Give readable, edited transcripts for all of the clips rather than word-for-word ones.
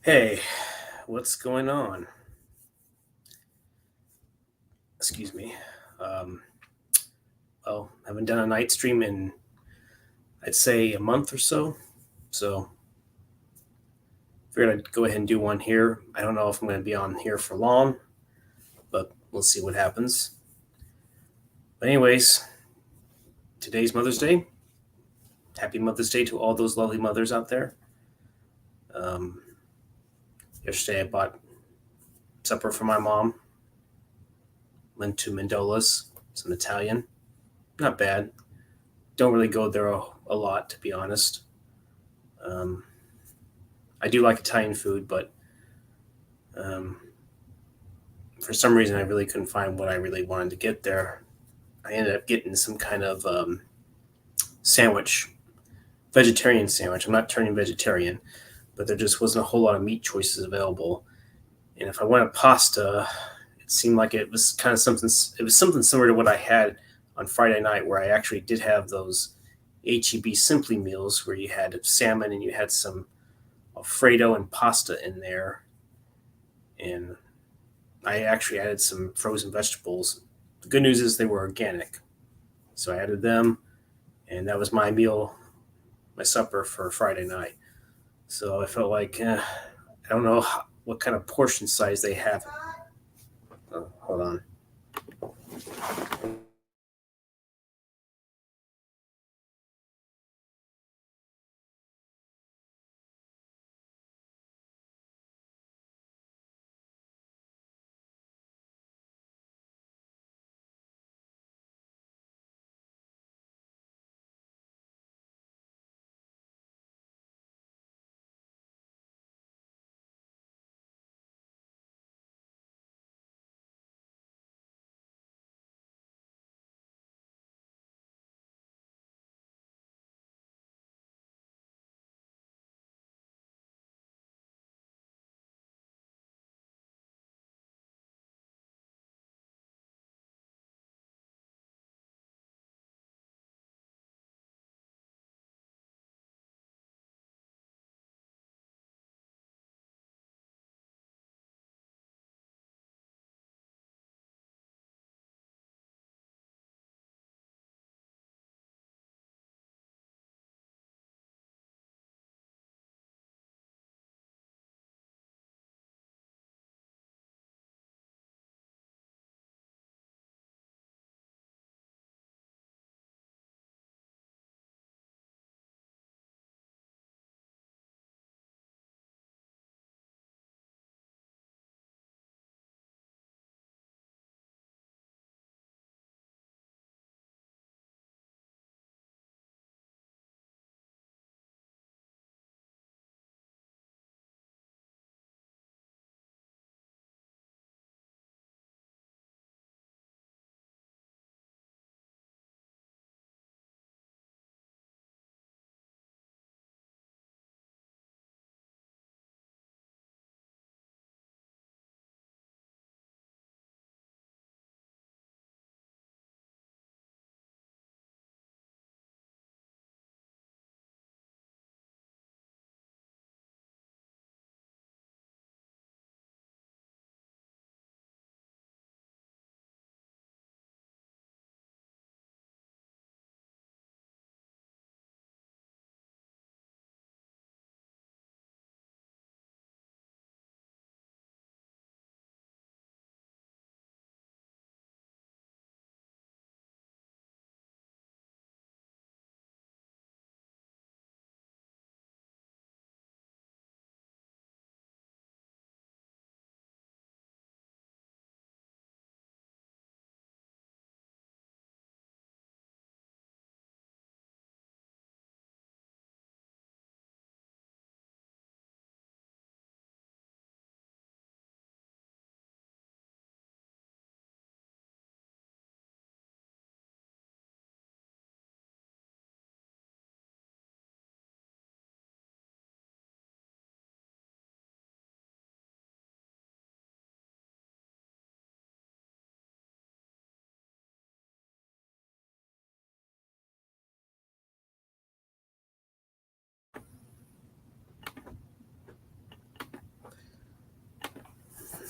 Hey, what's going on? Excuse me. Um, well, haven't done a night stream in, I'd say, a month or so. So, figured I'd go ahead and do one here. I don't know if I'm going to be on here for long, but we'll see what happens. But, anyways, today's Mother's Day. Happy Mother's Day to all those lovely mothers out there. Um, Yesterday, I bought supper for my mom. Went to Mandola's, some Italian. Not bad. Don't really go there a lot, to be honest. Um, I do like Italian food, but um, for some reason, I really couldn't find what I really wanted to get there. I ended up getting some kind of sandwich, vegetarian sandwich. I'm not turning vegetarian, but there just wasn't a whole lot of meat choices available. And if I wanted pasta, it seemed like it was kind of something. It was something similar to what I had on Friday night, where I actually did have those HEB Simply meals, where you had salmon and you had some Alfredo and pasta in there, and I actually added some frozen vegetables. The good news is they were organic, so I added them, and that was my meal, my supper for Friday night. So I felt like I don't know what kind of portion size they have. Oh, hold on.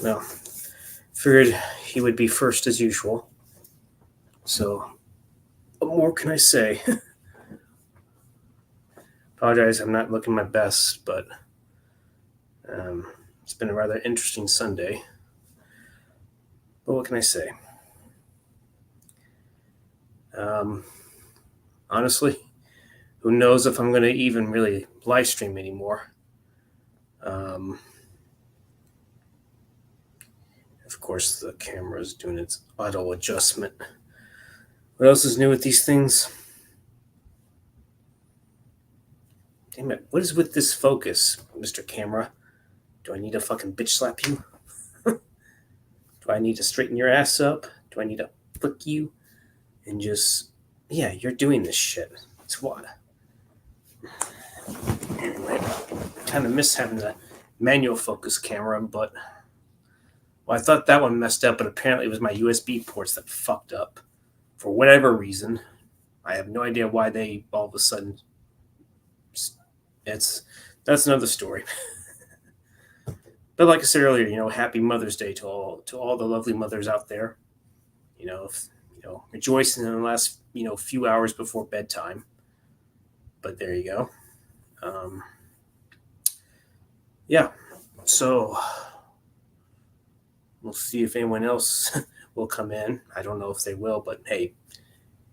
Well, figured he would be first as usual. So, what more can I say? Apologize, I'm not looking my best, but it's been a rather interesting Sunday. But what can I say? Honestly, who knows if I'm going to even really live stream anymore. Of course, the camera is doing its auto adjustment. What else is new with these things? Damn it, what is with this focus, Mr. Camera? Do I need to fucking bitch slap you? Do I need to straighten your ass up? Do I need to flick you? And just, yeah, you're doing this shit. It's what? Anyway, kind of miss having the manual focus camera, but well, I thought that one messed up, but apparently it was my USB ports that fucked up for whatever reason. I have no idea why they all of a sudden. That's another story. But like I said earlier, happy Mother's Day to all the lovely mothers out there. Rejoicing in the last few hours before bedtime. But there you go. Yeah. So we'll see if anyone else will come in. I don't know if they will, but hey,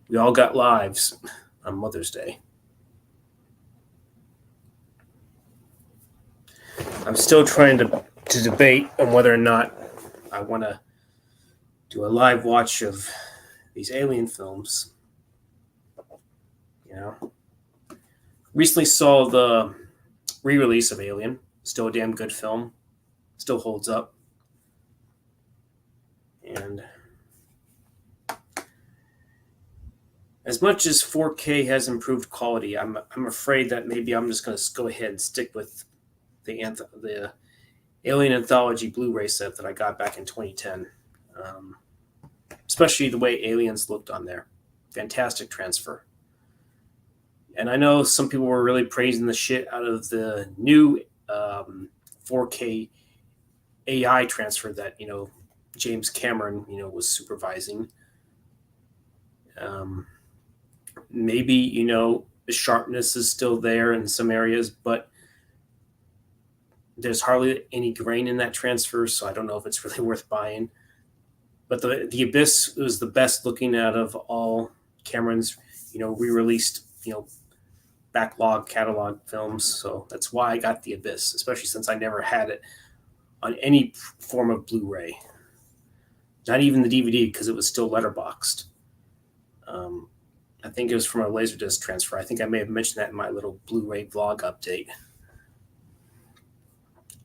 we all got lives on Mother's Day. I'm still trying to debate on whether or not I want to do a live watch of these Alien films. Recently saw the re-release of Alien. Still a damn good film. Still holds up. And as much as 4K has improved quality, I'm afraid that maybe I'm just going to go ahead and stick with the Alien Anthology Blu-ray set that I got back in 2010. Especially the way aliens looked on there. Fantastic transfer. And I know some people were really praising the shit out of the new 4K AI transfer that, James Cameron, was supervising. Maybe, the sharpness is still there in some areas, but there's hardly any grain in that transfer, so I don't know if it's really worth buying. But the Abyss was the best looking out of all Cameron's, re-released, backlog catalog films. So that's why I got the Abyss, especially since I never had it on any form of Blu-ray. Not even the DVD, because it was still letterboxed. I think it was from a Laserdisc transfer. I think I may have mentioned that in my little Blu-ray vlog update.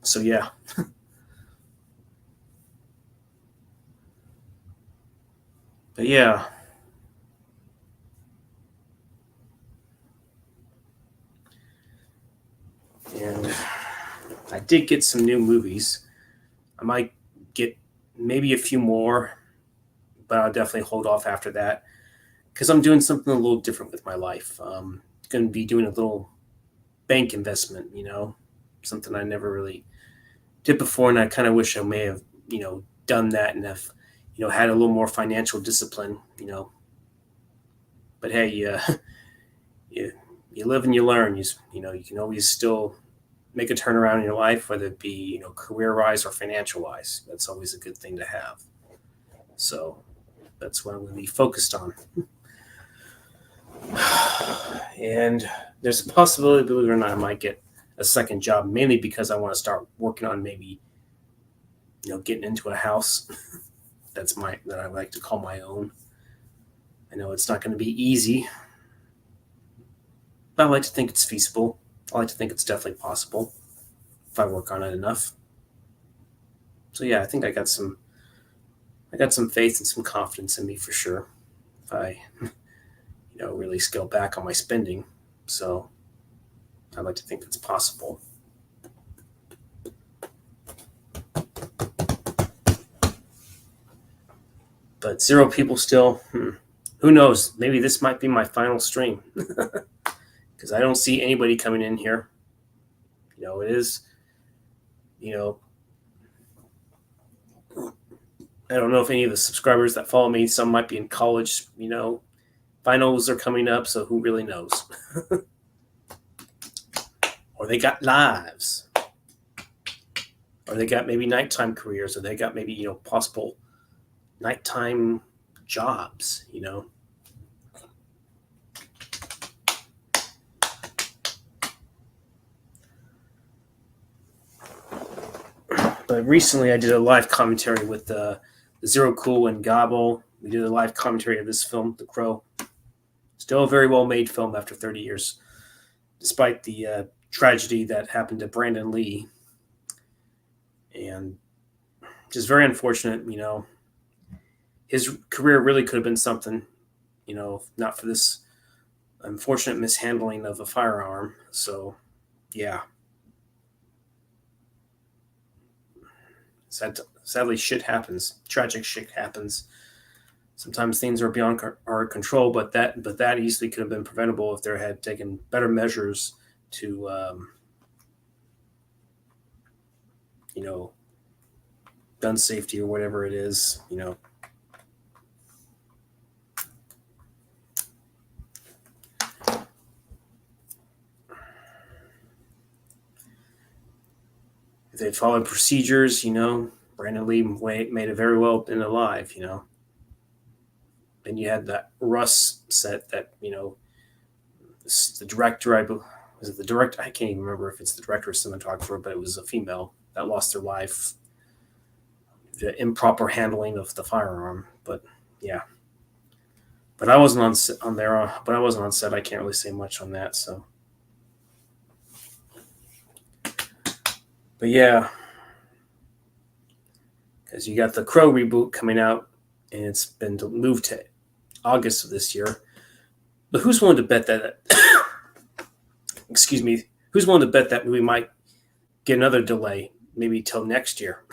So yeah. But yeah. And I did get some new movies. I might get maybe a few more, but I'll definitely hold off after that because I'm doing something a little different with my life. I'm going to be doing a little bank investment, something I never really did before, and I kind of wish I may have, done that and have, had a little more financial discipline, But hey, you live and you learn. You can always still make a turnaround in your life, whether it be career-wise or financial-wise. That's always a good thing to have. So that's what I'm going to be focused on. And there's a possibility, believe it or not, I might get a second job, mainly because I want to start working on maybe, getting into a house that I like to call my own. I know it's not going to be easy, but I like to think it's feasible. I like to think it's definitely possible if I work on it enough. So yeah, I think I got some faith and some confidence in me for sure. If I, really scale back on my spending. So I like to think it's possible. But 0 people still. Who knows? Maybe this might be my final stream because I don't see anybody coming in here. It is, I don't know if any of the subscribers that follow me, some might be in college, finals are coming up, so who really knows? Or they got lives. Or they got maybe nighttime careers, or they got maybe, possible nighttime jobs. But recently I did a live commentary with Zero Cool and Gobble. We did a live commentary of this film, The Crow. Still a very well-made film after 30 years, despite the tragedy that happened to Brandon Lee. And just very unfortunate, his career really could have been something, if not for this unfortunate mishandling of a firearm. So, yeah. Sadly, shit happens. Tragic shit happens. Sometimes things are beyond our control, but that easily could have been preventable if they had taken better measures to, gun safety or whatever it is. If they'd followed procedures, Brandon Lee made it very well been alive. And you had that Russ set that, the director, was it the director? I can't even remember if it's the director or cinematographer, but it was a female that lost her life. The improper handling of the firearm, but yeah. But I wasn't on there. But I wasn't on set. I can't really say much on that. So, but yeah, because you got the Crow reboot coming out, and it's been moved to August of this year. But who's willing to bet that? Excuse me. Who's willing to bet that we might get another delay, maybe till next year?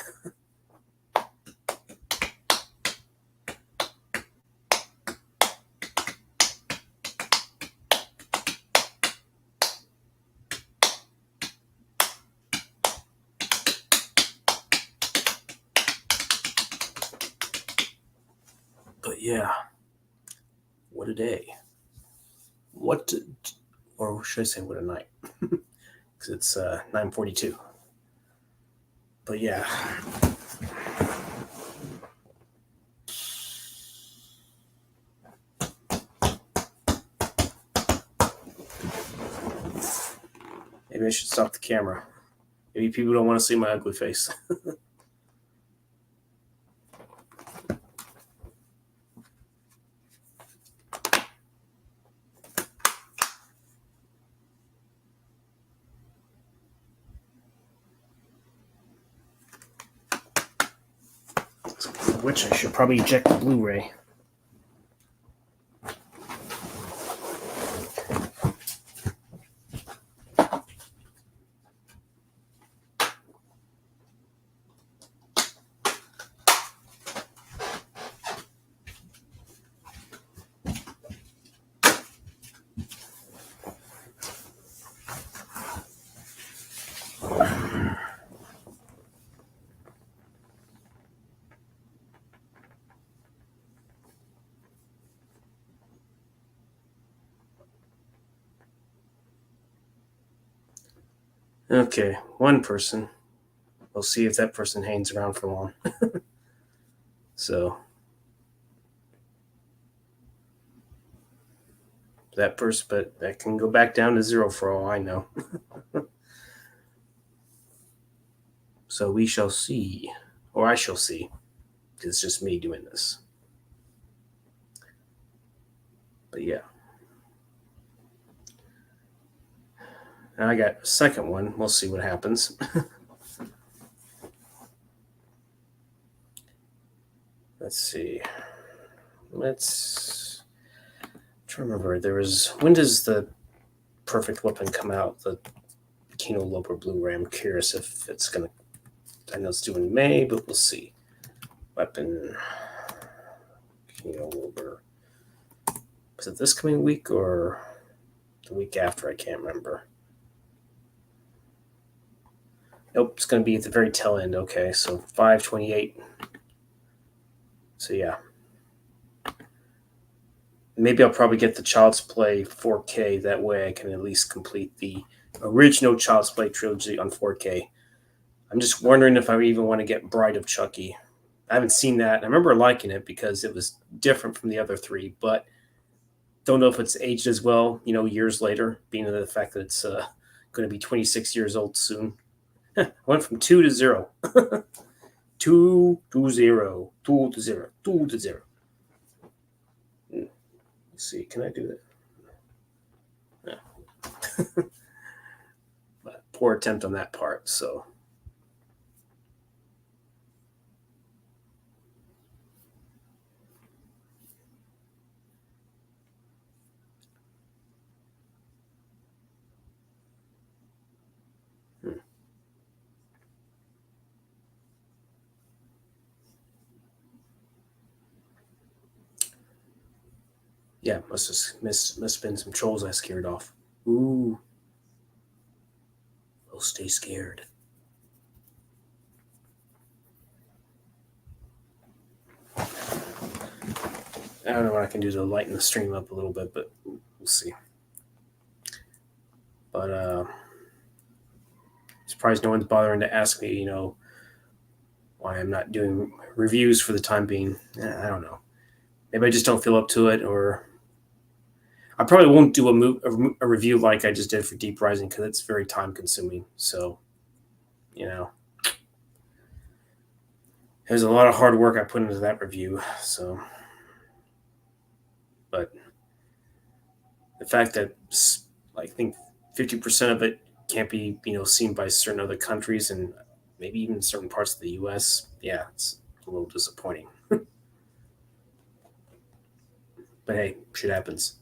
But yeah, what a day. Or should I say what a night? Because it's 9:42. But yeah. Maybe I should stop the camera. Maybe people don't want to see my ugly face. Which I should probably eject the Blu-ray. Okay, one person. We'll see if that person hangs around for long. So that person, but that can go back down to 0 for all I know. So we shall see, or I shall see. It's just me doing this. But yeah. Now I got a second one. We'll see what happens. Let's see. Let's try to remember. When does the Perfect Weapon come out? The Kino Lorber Blu-ray. I'm curious if it's gonna. I know it's due in May, but we'll see. Weapon Kino Lorber. Was it this coming week or the week after? I can't remember. Nope, it's going to be at the very tail end. Okay, so 5/28. So yeah, maybe I'll probably get the Child's Play 4K. That way I can at least complete the original Child's Play trilogy on 4K. I'm just wondering if I even want to get Bride of Chucky. I haven't seen that. I remember liking it because it was different from the other three, but don't know if it's aged as well, years later, being the fact that it's going to be 26 years old soon. Went from 2 to 0. 2 to 0. 2 to 0. 2 to 0. Let's see, can I do that? Yeah. But poor attempt on that part, so. Yeah, must have been some trolls I scared off. Ooh. Oh, stay scared. I don't know what I can do to lighten the stream up a little bit, but we'll see. But surprised no one's bothering to ask me, why I'm not doing reviews for the time being. I don't know. Maybe I just don't feel up to it, or I probably won't do a review like I just did for Deep Rising because it's very time consuming. So, there's a lot of hard work I put into that review. So, but the fact that I think 50% of it can't be seen by certain other countries and maybe even certain parts of the U.S. Yeah, it's a little disappointing. But hey, shit happens.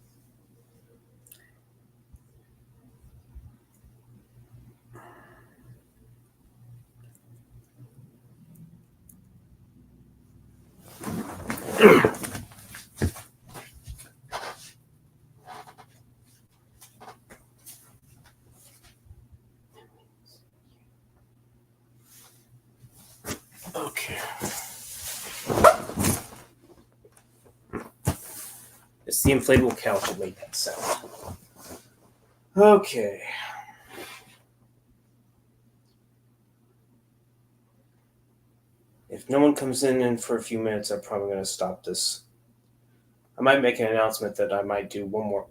Okay. It's the inflatable couch that made that sound. Okay. If no one comes in for a few minutes, I'm probably going to stop this. I might make an announcement that I might do one more.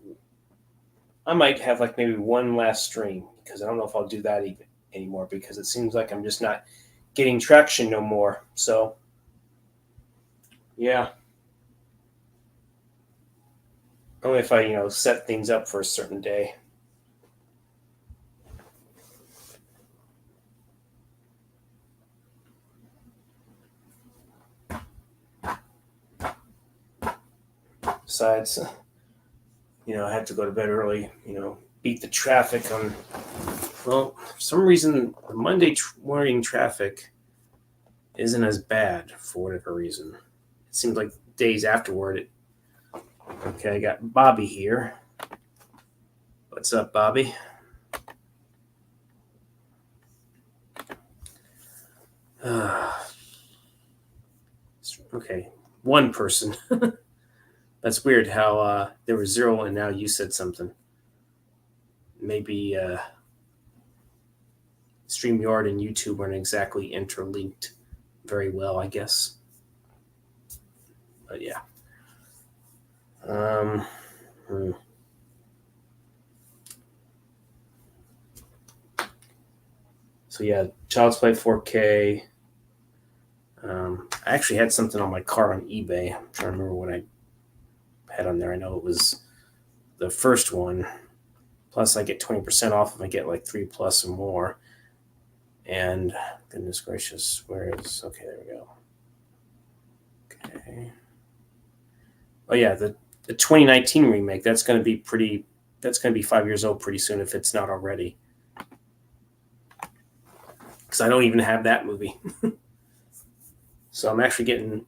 I might have maybe one last stream because I don't know if I'll do that even anymore because it seems like I'm just not getting traction no more. So, yeah. Only if I, set things up for a certain day. Besides, I have to go to bed early, beat the traffic on. Well, for some reason, the Monday morning traffic isn't as bad for whatever reason. It seems like days afterward. Okay, I got Bobby here. What's up, Bobby? Okay, one person. That's weird how there was 0 and now you said something. Maybe StreamYard and YouTube aren't exactly interlinked very well, I guess. But yeah. So yeah, Child's Play 4K. I actually had something on my car on eBay. I'm trying to remember what I had on there. I know it was the first one. Plus, I get 20% off if I get 3 plus or more. And goodness gracious, where is? Okay, there we go. Okay. Oh yeah, the 2019 remake. That's going to be pretty. That's going to be 5 years old pretty soon if it's not already. Because I don't even have that movie. So I'm actually getting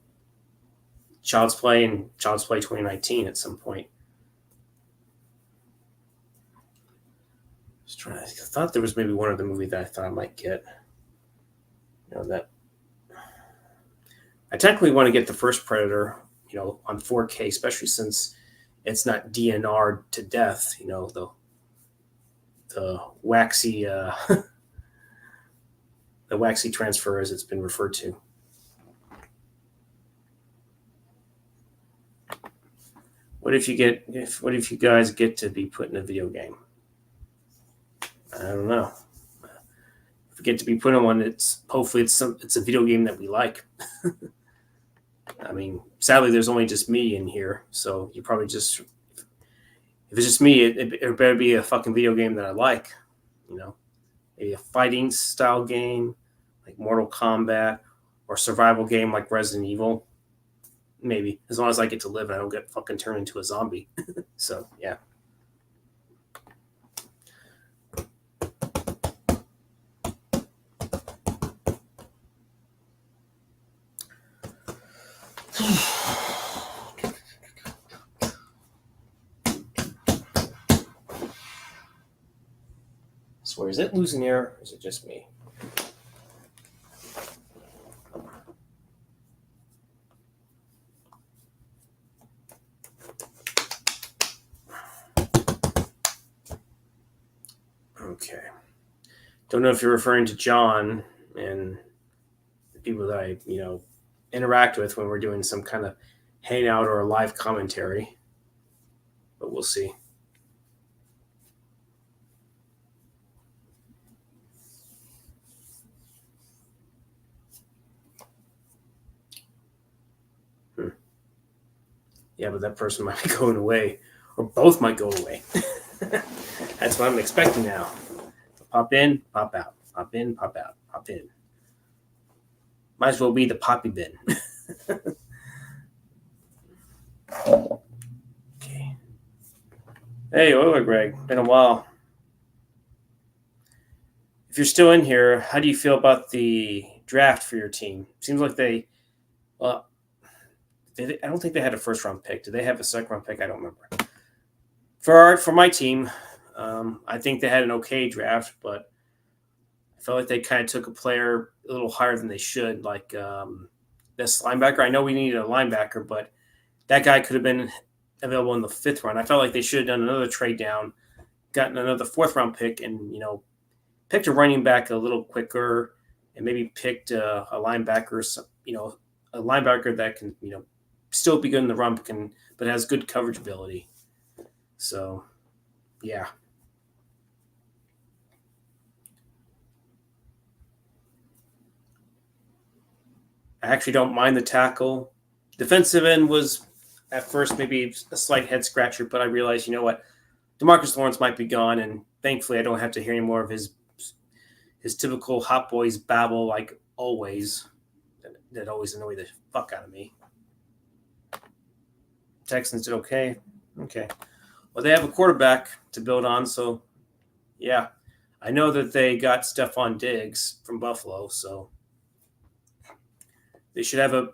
Child's Play and Child's Play 2019 at some point. I thought there was maybe one other movie that I thought I might get. That I technically want to get the first Predator, on 4K, especially since it's not DNR'd to death. The waxy the waxy transfer, as it's been referred to. What if you guys get to be put in a video game? I don't know. If we get to be put in one, it's a video game that we like. I mean, sadly, there's only just me in here, so you probably just, if it's just me, it better be a fucking video game that I like. Maybe a fighting style game like Mortal Kombat, or survival game like Resident Evil. Maybe, as long as I get to live and I don't get fucking turned into a zombie. So yeah. So is it losing air, or is it just me? Okay. Don't know if you're referring to John and the people that I, interact with when we're doing some kind of hangout or a live commentary, but we'll see. Yeah, but that person might be going away, or both might go away. That's what I'm expecting now. Pop in, pop out. Pop in, pop out. Pop in. Might as well be the poppy bin. Okay. Hey, Oiler Greg. Been a while. If you're still in here, how do you feel about the draft for your team? Seems like I don't think they had a first round pick. Did they have a second round pick? I don't remember. For my team, I think they had an okay draft, but I felt like they kind of took a player a little higher than they should, like this linebacker. I know we needed a linebacker, but that guy could have been available in the 5th round. I felt like they should have done another trade down, gotten another 4th round pick, and picked a running back a little quicker, and maybe picked a linebacker, a linebacker that can still be good in the run, but has good coverage ability. So, yeah. I actually don't mind the tackle. Defensive end was at first maybe a slight head scratcher, but I realized, what, DeMarcus Lawrence might be gone, and thankfully I don't have to hear any more of his typical Hot Boys babble like always. That always annoy the fuck out of me. Texans did okay. Okay. Well, they have a quarterback to build on, so yeah. I know that they got Stephon Diggs from Buffalo, so they should have a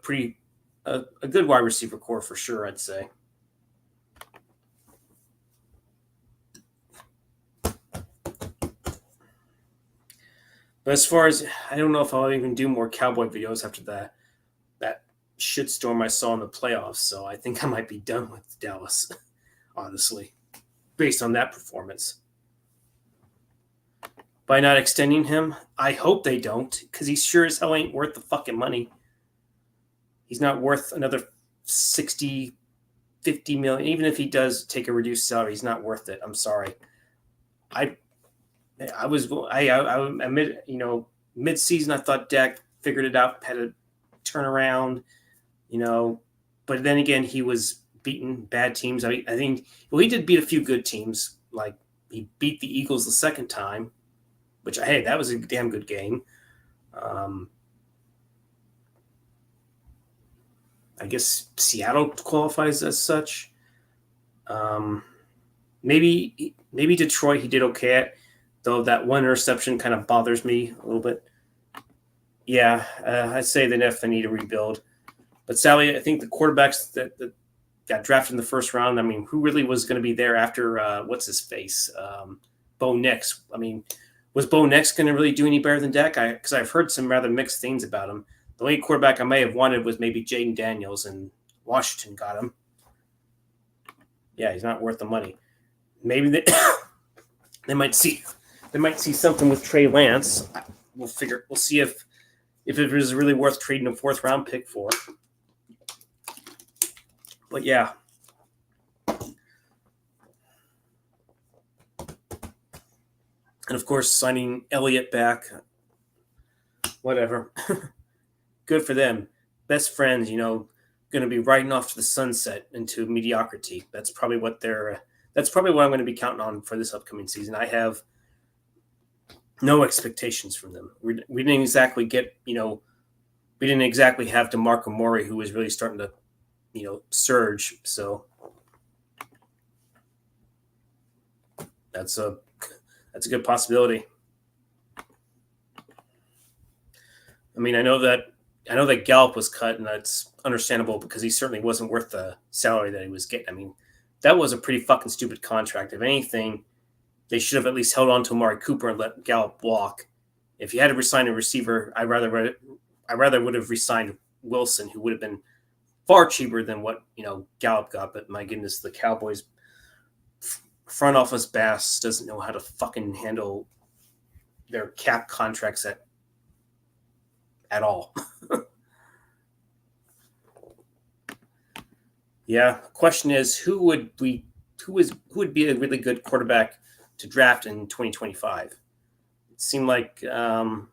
good wide receiver core for sure, I'd say. But as far as, I don't know if I'll even do more Cowboy videos after that shitstorm I saw in the playoffs, so I think I might be done with Dallas, honestly, based on that performance. By not extending him, I hope they don't, because he sure as hell ain't worth the fucking money. He's not worth another 60, 50 million. Even if he does take a reduced salary, he's not worth it. I'm sorry. I mid-season, I thought Dak figured it out, had a turnaround, but then again, he was beating bad teams. I think, he did beat a few good teams. Like, he beat the Eagles the second time, which, hey, that was a damn good game. I guess Seattle qualifies as such. Maybe Detroit he did okay at, though that one interception kind of bothers me a little bit. Yeah, I'd say they definitely need to rebuild. But sadly, I think the quarterbacks that got drafted in the first round, I mean, who really was going to be there after, what's his face? Bo Nix. I mean, was Bo Nix going to really do any better than Dak? Because I've heard some rather mixed things about him. The only quarterback I may have wanted was maybe Jaden Daniels, and Washington got him. Yeah, he's not worth the money. Maybe they might see something with Trey Lance. We'll see if it was really worth trading a 4th round pick for. But yeah. And of course, signing Elliott back, whatever. Good for them. Best friends, going to be riding off to the sunset into mediocrity. That's probably what I'm going to be counting on for this upcoming season. I have no expectations from them. We didn't exactly get, we didn't exactly have DeMarco Murray, who was really starting to, surge. So that's a good possibility. I mean, I know that Gallup was cut, and that's understandable because he certainly wasn't worth the salary that he was getting. I mean, that was a pretty fucking stupid contract. If anything, they should have at least held on to Amari Cooper and let Gallup walk. If you had to resign a receiver, I rather would have resigned Wilson, who would have been far cheaper than what Gallup got. But my goodness, the Cowboys front office bass doesn't know how to fucking handle their cap contracts at all. Yeah. Question is, who would be a really good quarterback to draft in 2025? It seemed like a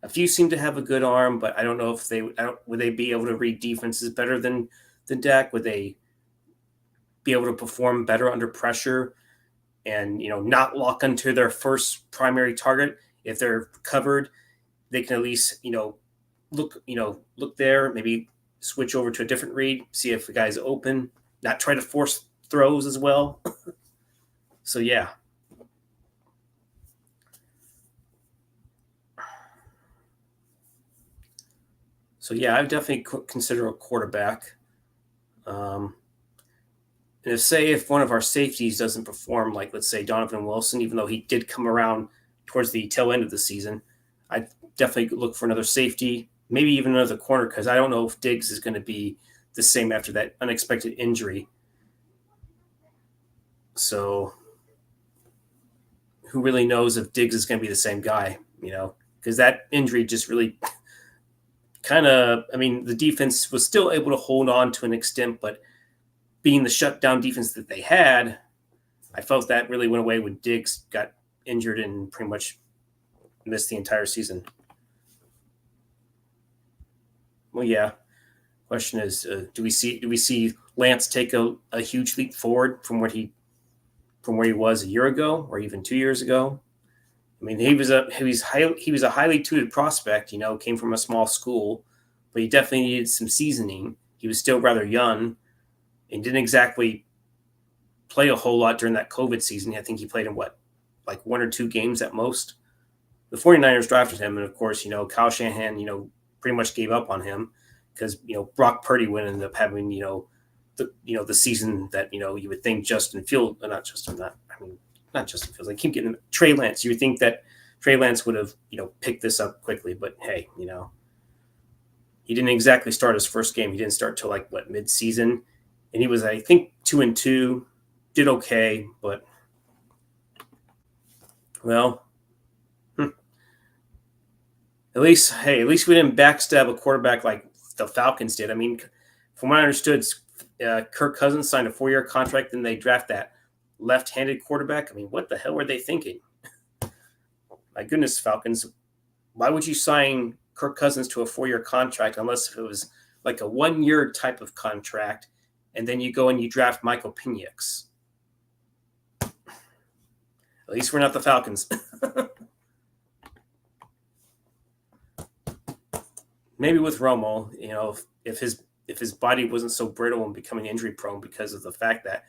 few seem to have a good arm, but I don't know if would they be able to read defenses better than Dak? Would they be able to perform better under pressure and not lock into their first primary target? If they're covered, they can at least look there, maybe switch over to a different read, see if the guy's open, not try to force throws as well. So yeah. I would definitely consider a quarterback. And if one of our safeties doesn't perform, like let's say Donovan Wilson, even though he did come around towards the tail end of the season, I'd definitely look for another safety, maybe even another corner, because I don't know if Diggs is going to be the same after that unexpected injury. So who really knows if Diggs is going to be the same guy, because that injury just really the defense was still able to hold on to an extent, but being the shutdown defense that they had, I felt that really went away when Diggs got injured and pretty much missed the entire season. Well, yeah. Question is, do we see Lance take a huge leap forward from where he was a year ago or even 2 years ago? I mean, he was a highly touted prospect. Came from a small school, but he definitely needed some seasoning. He was still rather young and didn't exactly play a whole lot during that COVID season. I think he played in 1 or 2 games at most. The 49ers drafted him, and of course, Kyle Shanahan, pretty much gave up on him because Brock Purdy would end up having the season that you would think not Justin Fields. I keep getting Trey Lance. You would think that Trey Lance would have picked this up quickly, but hey, he didn't exactly start his first game. He didn't start till mid-season, and he was, I think, 2-2, did okay, but well. At least we didn't backstab a quarterback like the Falcons did. I mean, from what I understood, Kirk Cousins signed a 4-year contract, and they draft that left-handed quarterback. I mean, what the hell were they thinking? My goodness, Falcons. Why would you sign Kirk Cousins to a 4-year contract unless it was like a 1-year type of contract, and then you go and you draft Michael Penix? At least we're not the Falcons. Maybe with Romo, if his body wasn't so brittle and becoming injury prone because of the fact that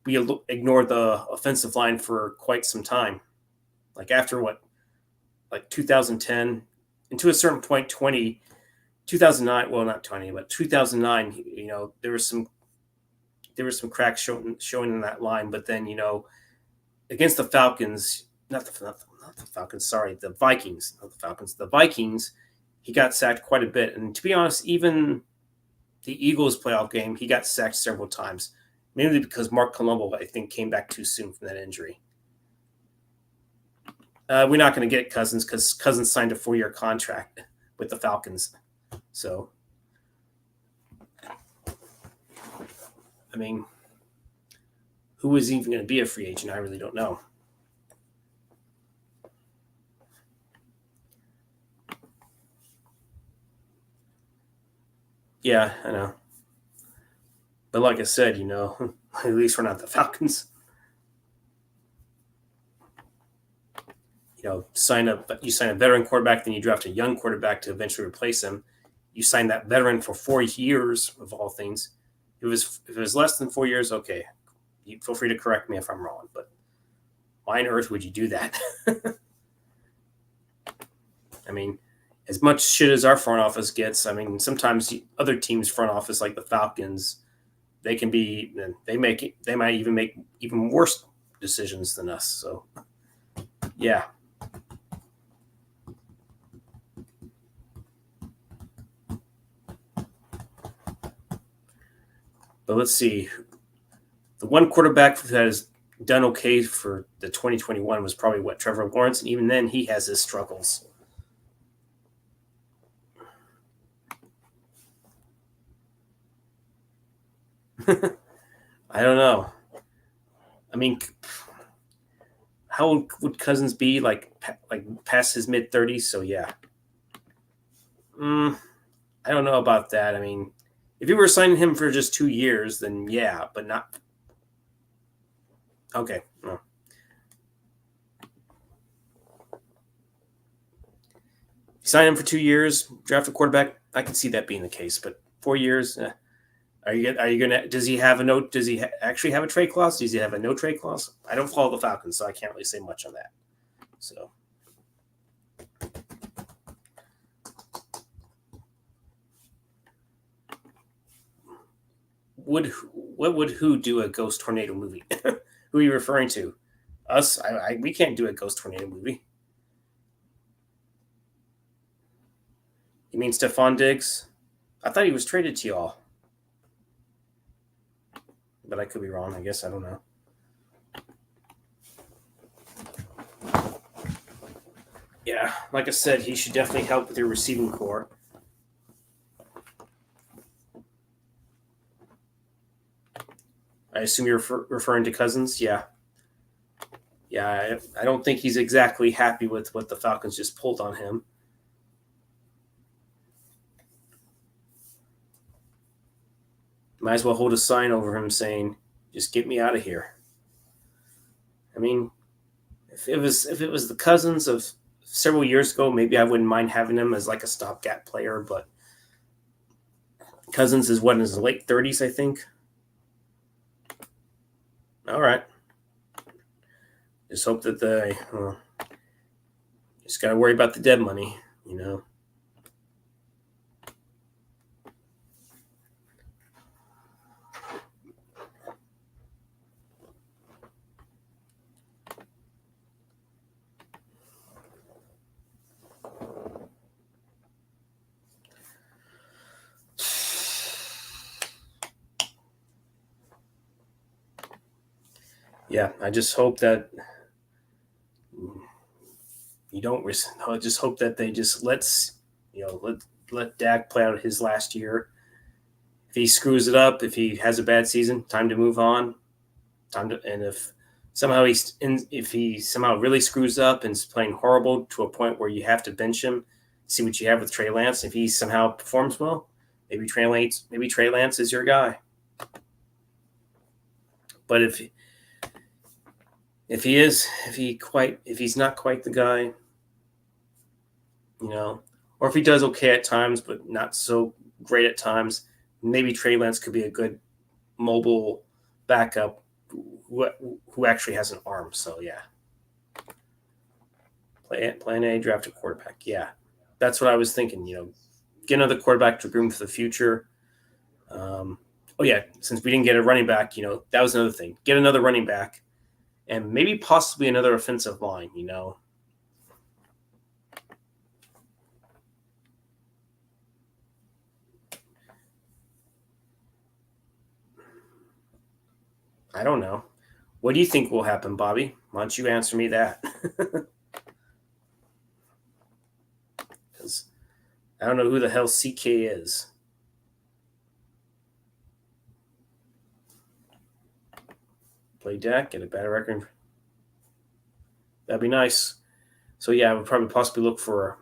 we ignored the offensive line for quite some time. After 2010, and to a certain point, 2009, well, not 20, but 2009, there was some cracks showing in that line. But then, against the Falcons, not the Falcons. Sorry, the Vikings. Not the Falcons. The Vikings. He got sacked quite a bit, and to be honest, even the Eagles playoff game, he got sacked several times, mainly because Mark Colombo, I think, came back too soon from that injury. We're not going to get Cousins because Cousins signed a 4-year contract with the Falcons. So, I mean, who is even going to be a free agent? I really don't know. Yeah, I know. But like I said, at least we're not the Falcons. You sign a veteran quarterback, then you draft a young quarterback to eventually replace him. You sign that veteran for 4 years of all things. If it was less than 4 years, okay. You feel free to correct me if I'm wrong, but why on earth would you do that? I mean, as much shit as our front office gets, I mean, sometimes other teams' front office, like the Falcons, they might even make even worse decisions than us. So, yeah. But let's see. The one quarterback that has done okay for the 2021 was probably Trevor Lawrence, and even then, he has his struggles. I don't know. I mean, how old would Cousins be? Like past his mid-30s? So yeah. I don't know about that. I mean, if you were signing him for just 2 years, then yeah, but not. Okay. No. Sign him for 2 years, draft a quarterback. I can see that being the case, but 4 years. Are you gonna? Does he have a no? Does he actually have a trade clause? Does he have a no trade clause? I don't follow the Falcons, so I can't really say much on that. So. What would who do a ghost tornado movie? Who are you referring to? Us? We can't do a ghost tornado movie. You mean Stephon Diggs? I thought he was traded to y'all, but I could be wrong. I guess I don't know. Yeah, like I said, he should definitely help with your receiving core. I assume you're referring to Cousins. Yeah. I don't think he's exactly happy with what the Falcons just pulled on him. Might as well hold a sign over him saying, "Just get me out of here." I mean, if it was the Cousins of several years ago, maybe I wouldn't mind having him as like a stopgap player. But Cousins is in his late 30s, I think. All right. Just hope that just got to worry about the dead money, Yeah, I just hope that you don't. I just hope that they just let Dak play out his last year. If he screws it up, if he has a bad season, time to move on. And if if he somehow really screws up and is playing horrible to a point where you have to bench him, see what you have with Trey Lance. If he somehow performs well, maybe Trey Lance is your guy. But if he's not quite the guy, or if he does okay at times but not so great at times, maybe Trey Lance could be a good mobile backup who actually has an arm. So yeah, plan A, draft a quarterback. Yeah, that's what I was thinking. Get another quarterback to groom for the future. Oh yeah, since we didn't get a running back, that was another thing. Get another running back and maybe possibly another offensive line. I don't know. What do you think will happen, Bobby? Why don't you answer me that? Because I don't know who the hell CK is. Play Dak, get a better record. That'd be nice. So yeah, I would probably possibly look for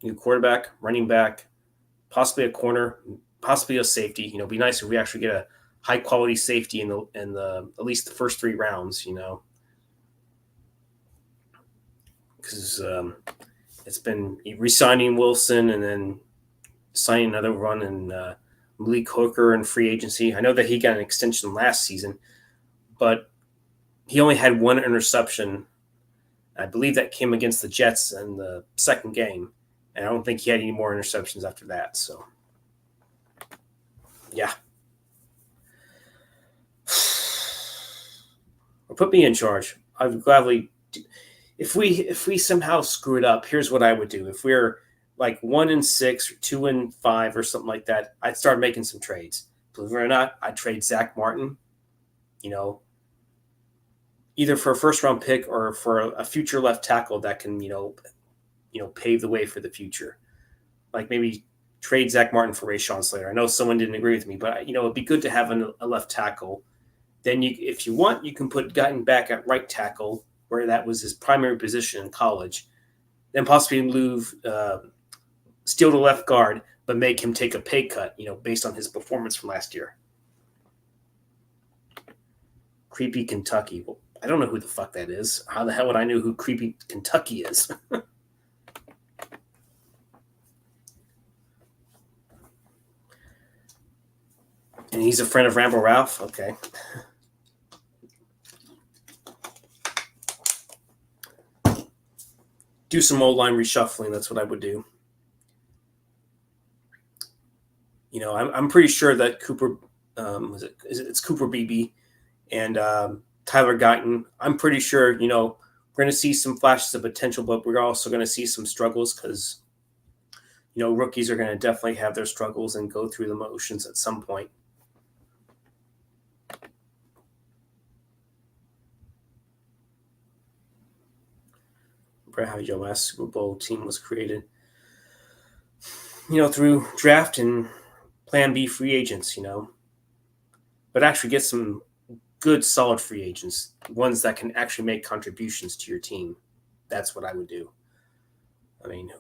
a new quarterback, running back, possibly a corner, possibly a safety. Be nice if we actually get a high quality safety in the at least the first 3 rounds. Because it's been re-signing Wilson and then signing another run in Malik Hooker in free agency. I know that he got an extension last season, but he only had 1 interception. I believe that came against the Jets in the second game, and I don't think he had any more interceptions after that. So, yeah. Or put me in charge. I would gladly. If we somehow screw it up, here's what I would do. If we're like 1-6 or 2-5 or something like that, I'd start making some trades. Believe it or not, I'd trade Zach Martin. Either for a first round pick or for a future left tackle that can pave the way for the future. Like maybe trade Zach Martin for Rashawn Slater. I know someone didn't agree with me, but it'd be good to have a left tackle. Then if you want, you can put Guyton back at right tackle, where that was his primary position in college. Then possibly move Steele to left guard, but make him take a pay cut, based on his performance from last year. Creepy Kentucky. Well, I don't know who the fuck that is. How the hell would I know who Creepy Kentucky is? And he's a friend of Rambo Ralph? Okay. Do some old line reshuffling. That's what I would do. I'm pretty sure that Cooper, it's Cooper Beebe and Tyler Guyton. I'm pretty sure, we're going to see some flashes of potential, but we're also going to see some struggles because, rookies are going to definitely have their struggles and go through the motions at some point. How your last Super Bowl team was created, through draft and Plan B free agents, but actually get some good, solid free agents, ones that can actually make contributions to your team. That's what I would do. I mean,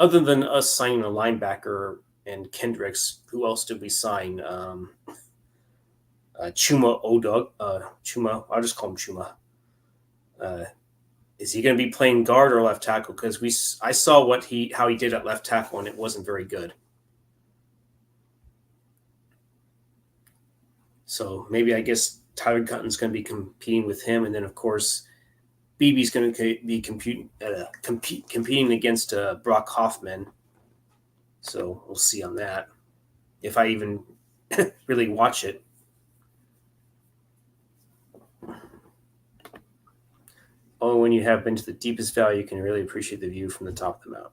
other than us signing a linebacker and Kendricks, who else did we sign? Chuma Odog. Chuma, I'll just call him Chuma. Is he going to be playing guard or left tackle? Because I saw how he did at left tackle, and it wasn't very good. So maybe I guess Tyler Guyton's going to be competing with him, and then of course Beebe's going to be competing against Brock Hoffman. So we'll see on that if I even really watch it. Only when you have been to the deepest valley, you can really appreciate the view from the top of the mountain.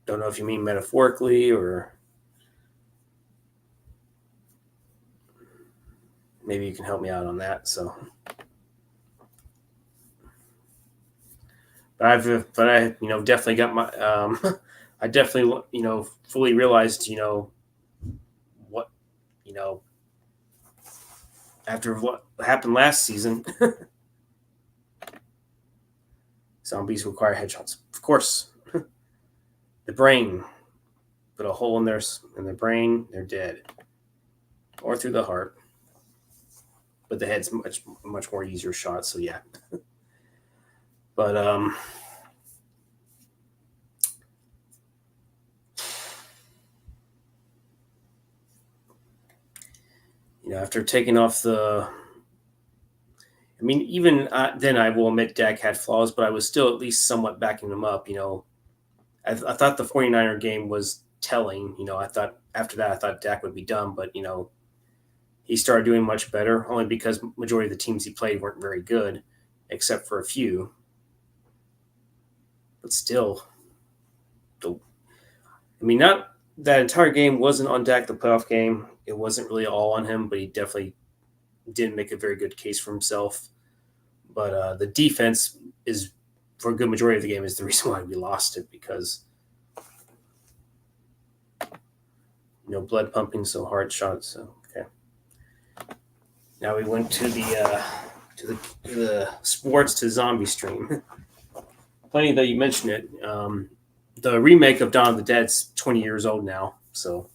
Don't know if you mean metaphorically or maybe you can help me out on that. So, but I definitely got my, I definitely, fully realized, what, after what happened last season, zombies require headshots. Of course, the brain, put a hole in their brain, they're dead, or through the heart. But the head's much more easier shot. So yeah, but after taking off even then I will admit Dak had flaws, but I was still at least somewhat backing him up. I thought the 49er game was telling. I thought after that, I thought Dak would be done, but he started doing much better, only because majority of the teams he played weren't very good, except for a few. But still, not that entire game wasn't on Dak, the playoff game. It wasn't really all on him, but he definitely didn't make a very good case for himself. But the defense is, for a good majority of the game, is the reason why we lost it, because blood pumping so hard shot. So okay. Now we went to the sports to zombie stream. Funny that you mentioned it. The remake of Dawn of the Dead's 20 years old now, so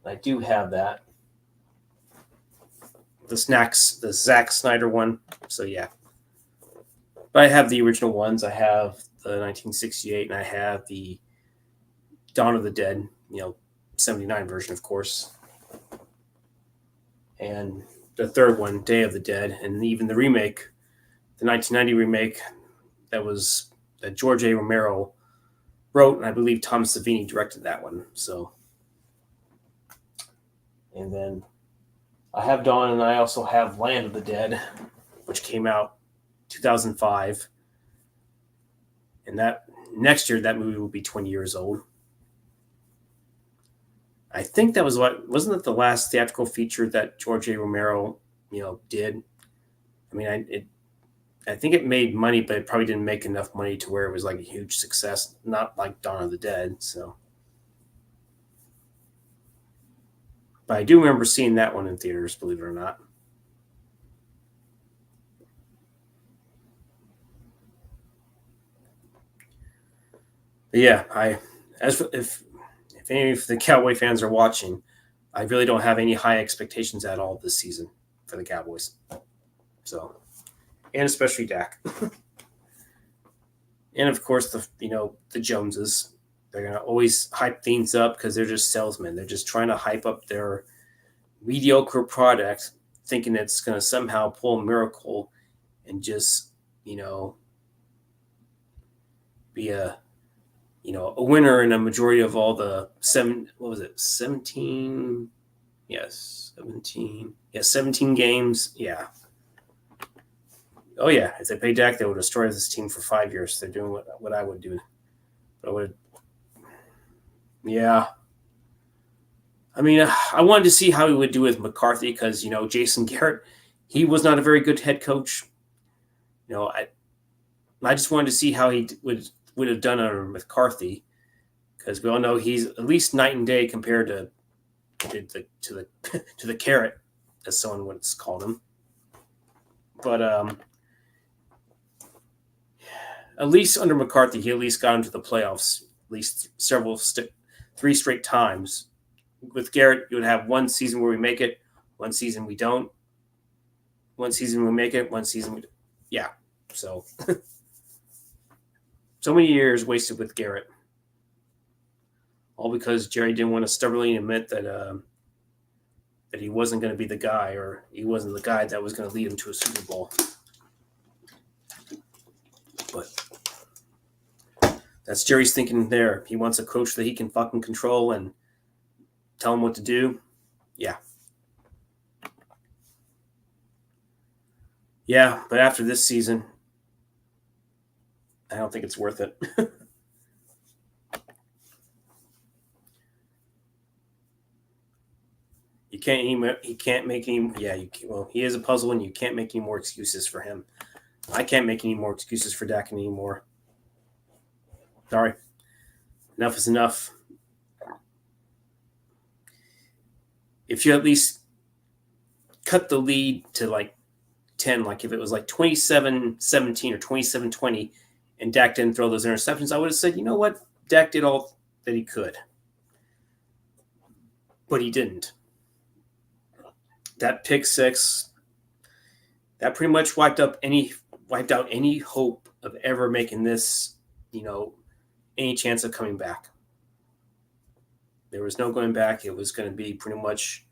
I do have that. The Zack Snyder one. So yeah, but I have the original ones. I have the 1968, and I have the Dawn of the Dead, 79 version, of course, and the third one, Day of the Dead, and even the remake, the 1990 remake, that George A. Romero wrote, and I believe Tom Savini directed that one. So, and then I have Dawn, and I also have Land of the Dead, which came out 2005, and that next year that movie will be 20 years old. I think that wasn't that the last theatrical feature that George A. Romero, did. I think it made money, but it probably didn't make enough money to where it was like a huge success. Not like Dawn of the Dead. So, but I do remember seeing that one in theaters, believe it or not. But yeah, if any of the Cowboy fans are watching, I really don't have any high expectations at all this season for the Cowboys. So, and especially Dak. And of course, the Joneses. They're going to always hype things up because they're just salesmen. They're just trying to hype up their mediocre product, thinking it's going to somehow pull a miracle and just, be a winner in a majority of all the 17? Yes, 17. Yeah, 17 games. Yeah. Oh yeah, if they pay Dak, they will destroy this team for 5 years. They're doing what I would do. Yeah. I wanted to see how he would do with McCarthy because Jason Garrett, he was not a very good head coach. I just wanted to see how he would have done under McCarthy, because we all know he's at least night and day compared to the carrot, as someone once called him. But at least under McCarthy, he at least got into the playoffs at least 3 straight times. With Garrett, you would have one season where we make it, one season we don't. One season we make it, one season we don't. Yeah. So many years wasted with Garrett. All because Jerry didn't want to stubbornly admit that he wasn't going to be the guy, or he wasn't the guy that was going to lead him to a Super Bowl. But that's Jerry's thinking there. He wants a coach that he can fucking control and tell him what to do. Yeah. Yeah, but after this season, I don't think it's worth it. He can't make any. Yeah, he is a puzzle, and you can't make any more excuses for him. I can't make any more excuses for Dak anymore. Sorry. Enough is enough. If you at least cut the lead to like 10, like if it was like 27-17 or 27-20, and Dak didn't throw those interceptions, I would have said, you know what? Dak did all that he could. But he didn't. That pick six, that pretty much wiped out any hope of ever making this, any chance of coming back. There was no going back. It was going to be pretty much,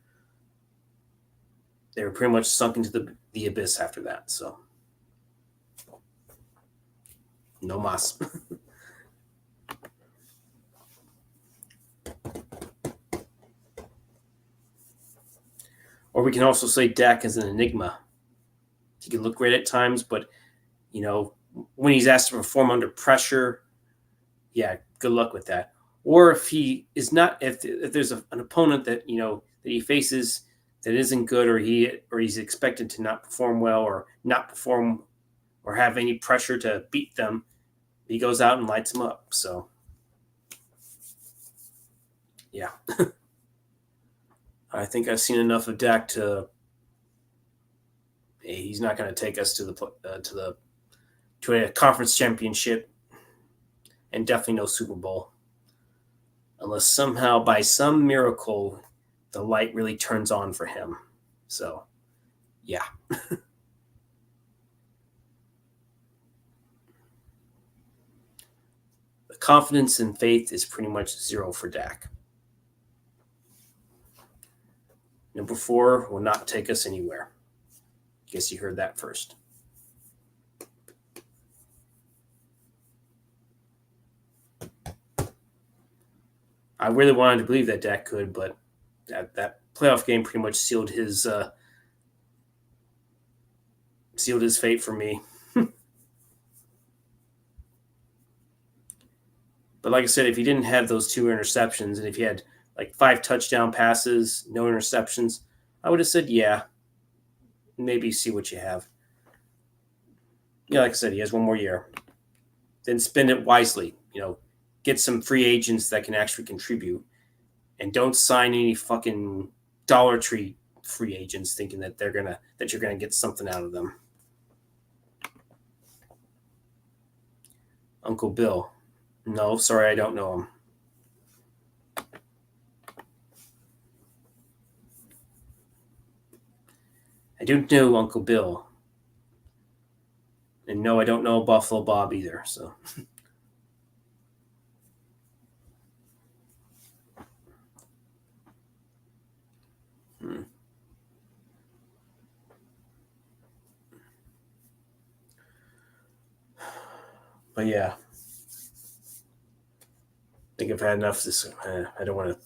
they were pretty much sunk into the abyss after that. So, no mas. Or we can also say Dak is an enigma. He can look great at times, but when he's asked to perform under pressure, yeah, good luck with that. Or if he is not, if there's an opponent that that he faces that isn't good, or he's expected to not perform well, or not perform, or have any pressure to beat them, he goes out and lights them up. So, yeah, I think I've seen enough of Dak to. He's not going to take us to a conference championship, and definitely no Super Bowl, unless somehow by some miracle the light really turns on for him. So, yeah. The confidence and faith is pretty much zero for Dak. Number 4 will not take us anywhere. Guess you heard that first. I really wanted to believe that Dak could, but that playoff game pretty much sealed his fate for me. But like I said, if he didn't have those 2 interceptions, and if he had like 5 touchdown passes, no interceptions, I would have said, yeah, maybe see what you have. Yeah, like I said, he has one more year. Then spend it wisely. Get some free agents that can actually contribute, and don't sign any fucking Dollar Tree free agents thinking that you're gonna get something out of them. Uncle Bill. No, sorry, I don't know him. I don't know Uncle Bill. And no, I don't know Buffalo Bob either, so. But yeah. I think I've had enough of this. I don't want to.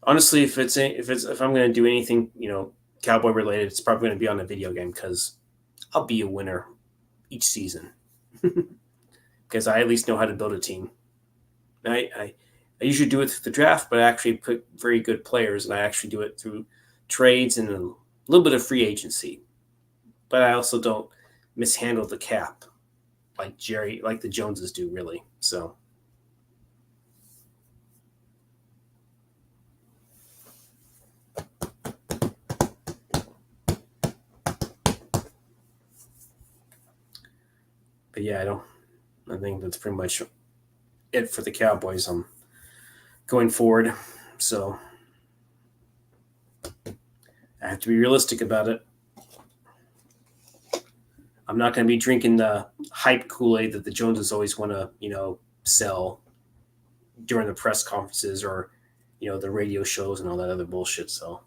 Honestly, if I'm going to do anything, cowboy related, it's probably going to be on a video game, because I'll be a winner each season, because I at least know how to build a team. I usually do it through the draft, but I actually pick very good players, and I actually do it through trades and a little bit of free agency. But I also don't mishandle the cap like the Joneses do, really. So. But yeah, I think that's pretty much it for the Cowboys going forward. So I have to be realistic about it. I'm not going to be drinking the hype Kool-Aid that the Joneses always want to, sell during the press conferences, or, the radio shows and all that other bullshit. So.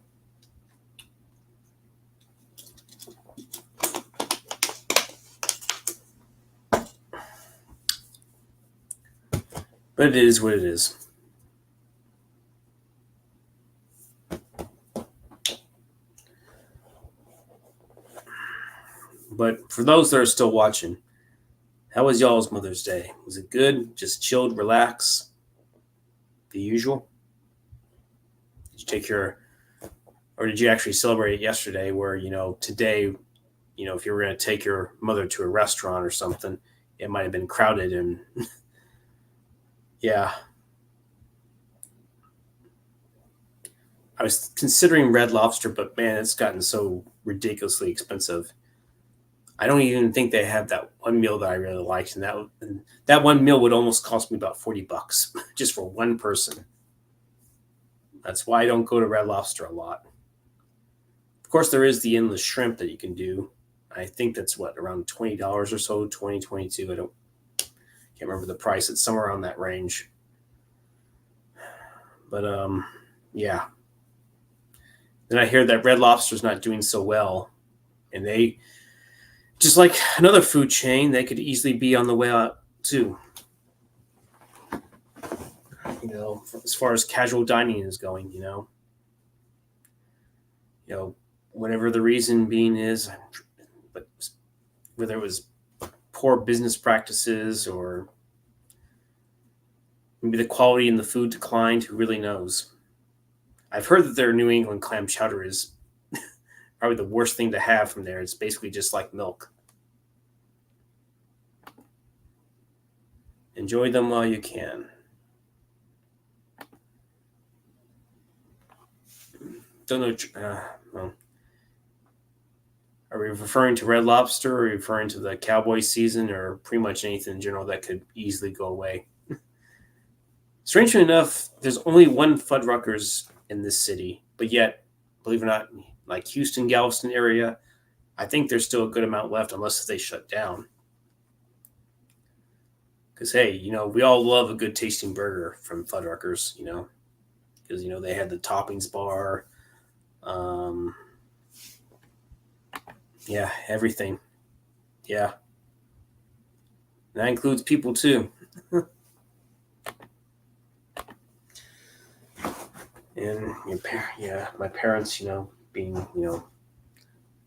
But it is what it is. But for those that are still watching, how was y'all's Mother's Day? Was it good? Just chilled, relax? The usual? Did you actually celebrate it yesterday, where, today, if you were going to take your mother to a restaurant or something, it might have been crowded, and yeah. I was considering Red Lobster, but man, it's gotten so ridiculously expensive. I don't even think they have that one meal that I really liked, and that one meal would almost cost me about $40 just for one person. That's why I don't go to Red Lobster a lot. Of course, there is the endless shrimp that you can do. I think that's around $20 or so, 20, 22. Can't remember the price. It's somewhere around that range. But yeah. Then I hear that Red Lobster's not doing so well, and they, just like another food chain, they could easily be on the way out too. As far as casual dining is going, You know, whatever the reason being is, but whether it was poor business practices or maybe the quality in the food declined, who really knows? I've heard that their New England clam chowder is probably the worst thing to have from there. It's basically just like milk. Enjoy them while you can. Don't know. Well, are we referring to Red Lobster, or are we referring to the cowboy season, or pretty much anything in general that could easily go away? Strangely enough, there's only one Fuddruckers in this city, but yet, believe it or not, like Houston, Galveston area, I think there's still a good amount left unless they shut down. Because hey, we all love a good tasting burger from Fuddruckers, because they had the toppings bar, um, yeah, everything, yeah, and that includes people too. And yeah, my parents, being,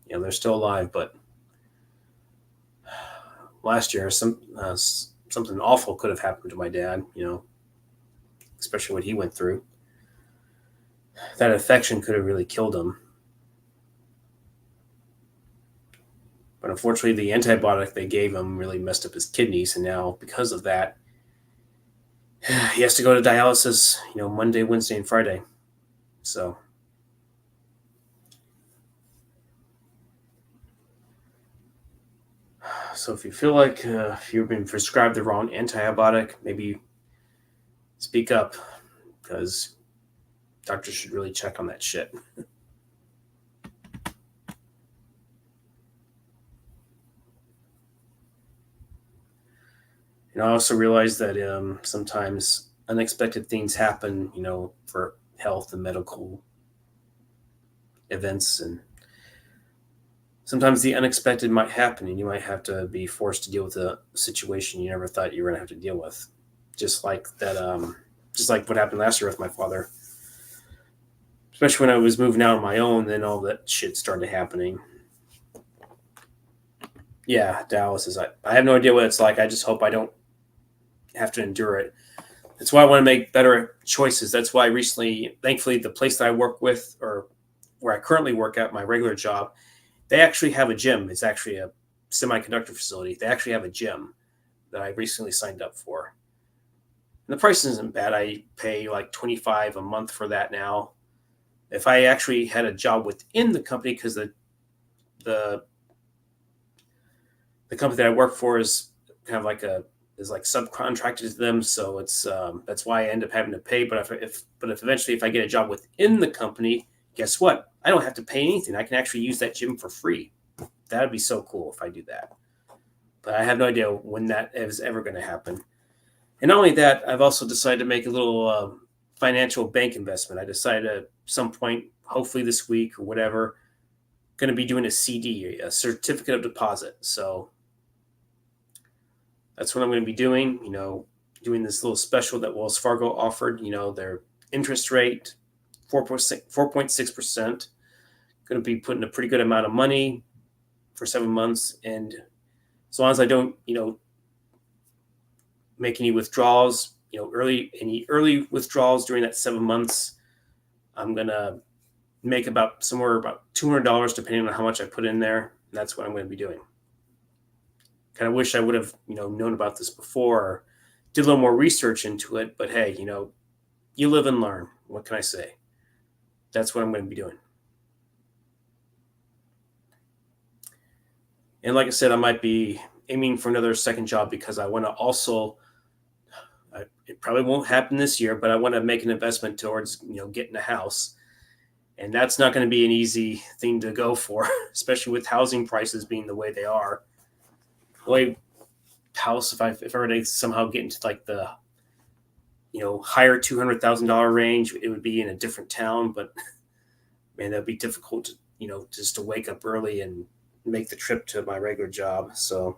they're still alive, but last year something awful could have happened to my dad, especially what he went through. That infection could have really killed him. But unfortunately, the antibiotic they gave him really messed up his kidneys, and now because of that, he has to go to dialysis, Monday, Wednesday, and Friday. So if you feel like if you've been prescribed the wrong antibiotic, maybe speak up, because doctors should really check on that shit. And I also realize that sometimes unexpected things happen, for health and medical events, and sometimes the unexpected might happen, and you might have to be forced to deal with a situation you never thought you were going to have to deal with. Just like that, just like what happened last year with my father. Especially when I was moving out on my own, then all that shit started happening. Yeah, Dallas is. I have no idea what it's like. I just hope I don't have to endure it. That's why I want to make better choices. That's why recently, thankfully, the place that I work with, or where I currently work at, my regular job, they actually have a gym. It's actually a semiconductor facility. They actually have a gym that I recently signed up for. And the price isn't bad. I pay like $25 a month for that now. If I actually had a job within the company, because the company that I work for is kind of like subcontracted to them, so it's that's why I end up having to pay. But if eventually if I get a job within the company, guess what? I don't have to pay anything. I can actually use that gym for free. That would be so cool if I do that. But I have no idea when that is ever going to happen. And not only that, I've also decided to make a little financial bank investment. I decided at some point, hopefully this week or whatever, going to be doing a CD, a certificate of deposit. So that's what I'm going to be doing. Doing this little special that Wells Fargo offered. Their interest rate, 4.6%. Going to be putting a pretty good amount of money for 7 months, and as long as I don't, make any withdrawals, any early withdrawals during that 7 months, I'm gonna make somewhere about $200 depending on how much I put in there. And that's what I'm going to be doing. Kind of wish I would have, known about this before, or did a little more research into it. But hey, you live and learn. What can I say? That's what I'm going to be doing. And like I said, I might be aiming for another second job because I want to also. It probably won't happen this year, but I want to make an investment towards getting a house, and that's not going to be an easy thing to go for, especially with housing prices being the way they are. The way house, if I were to somehow get into like the higher $200,000 range, it would be in a different town. But man, that'd be difficult to just to wake up early and make the trip to my regular job. So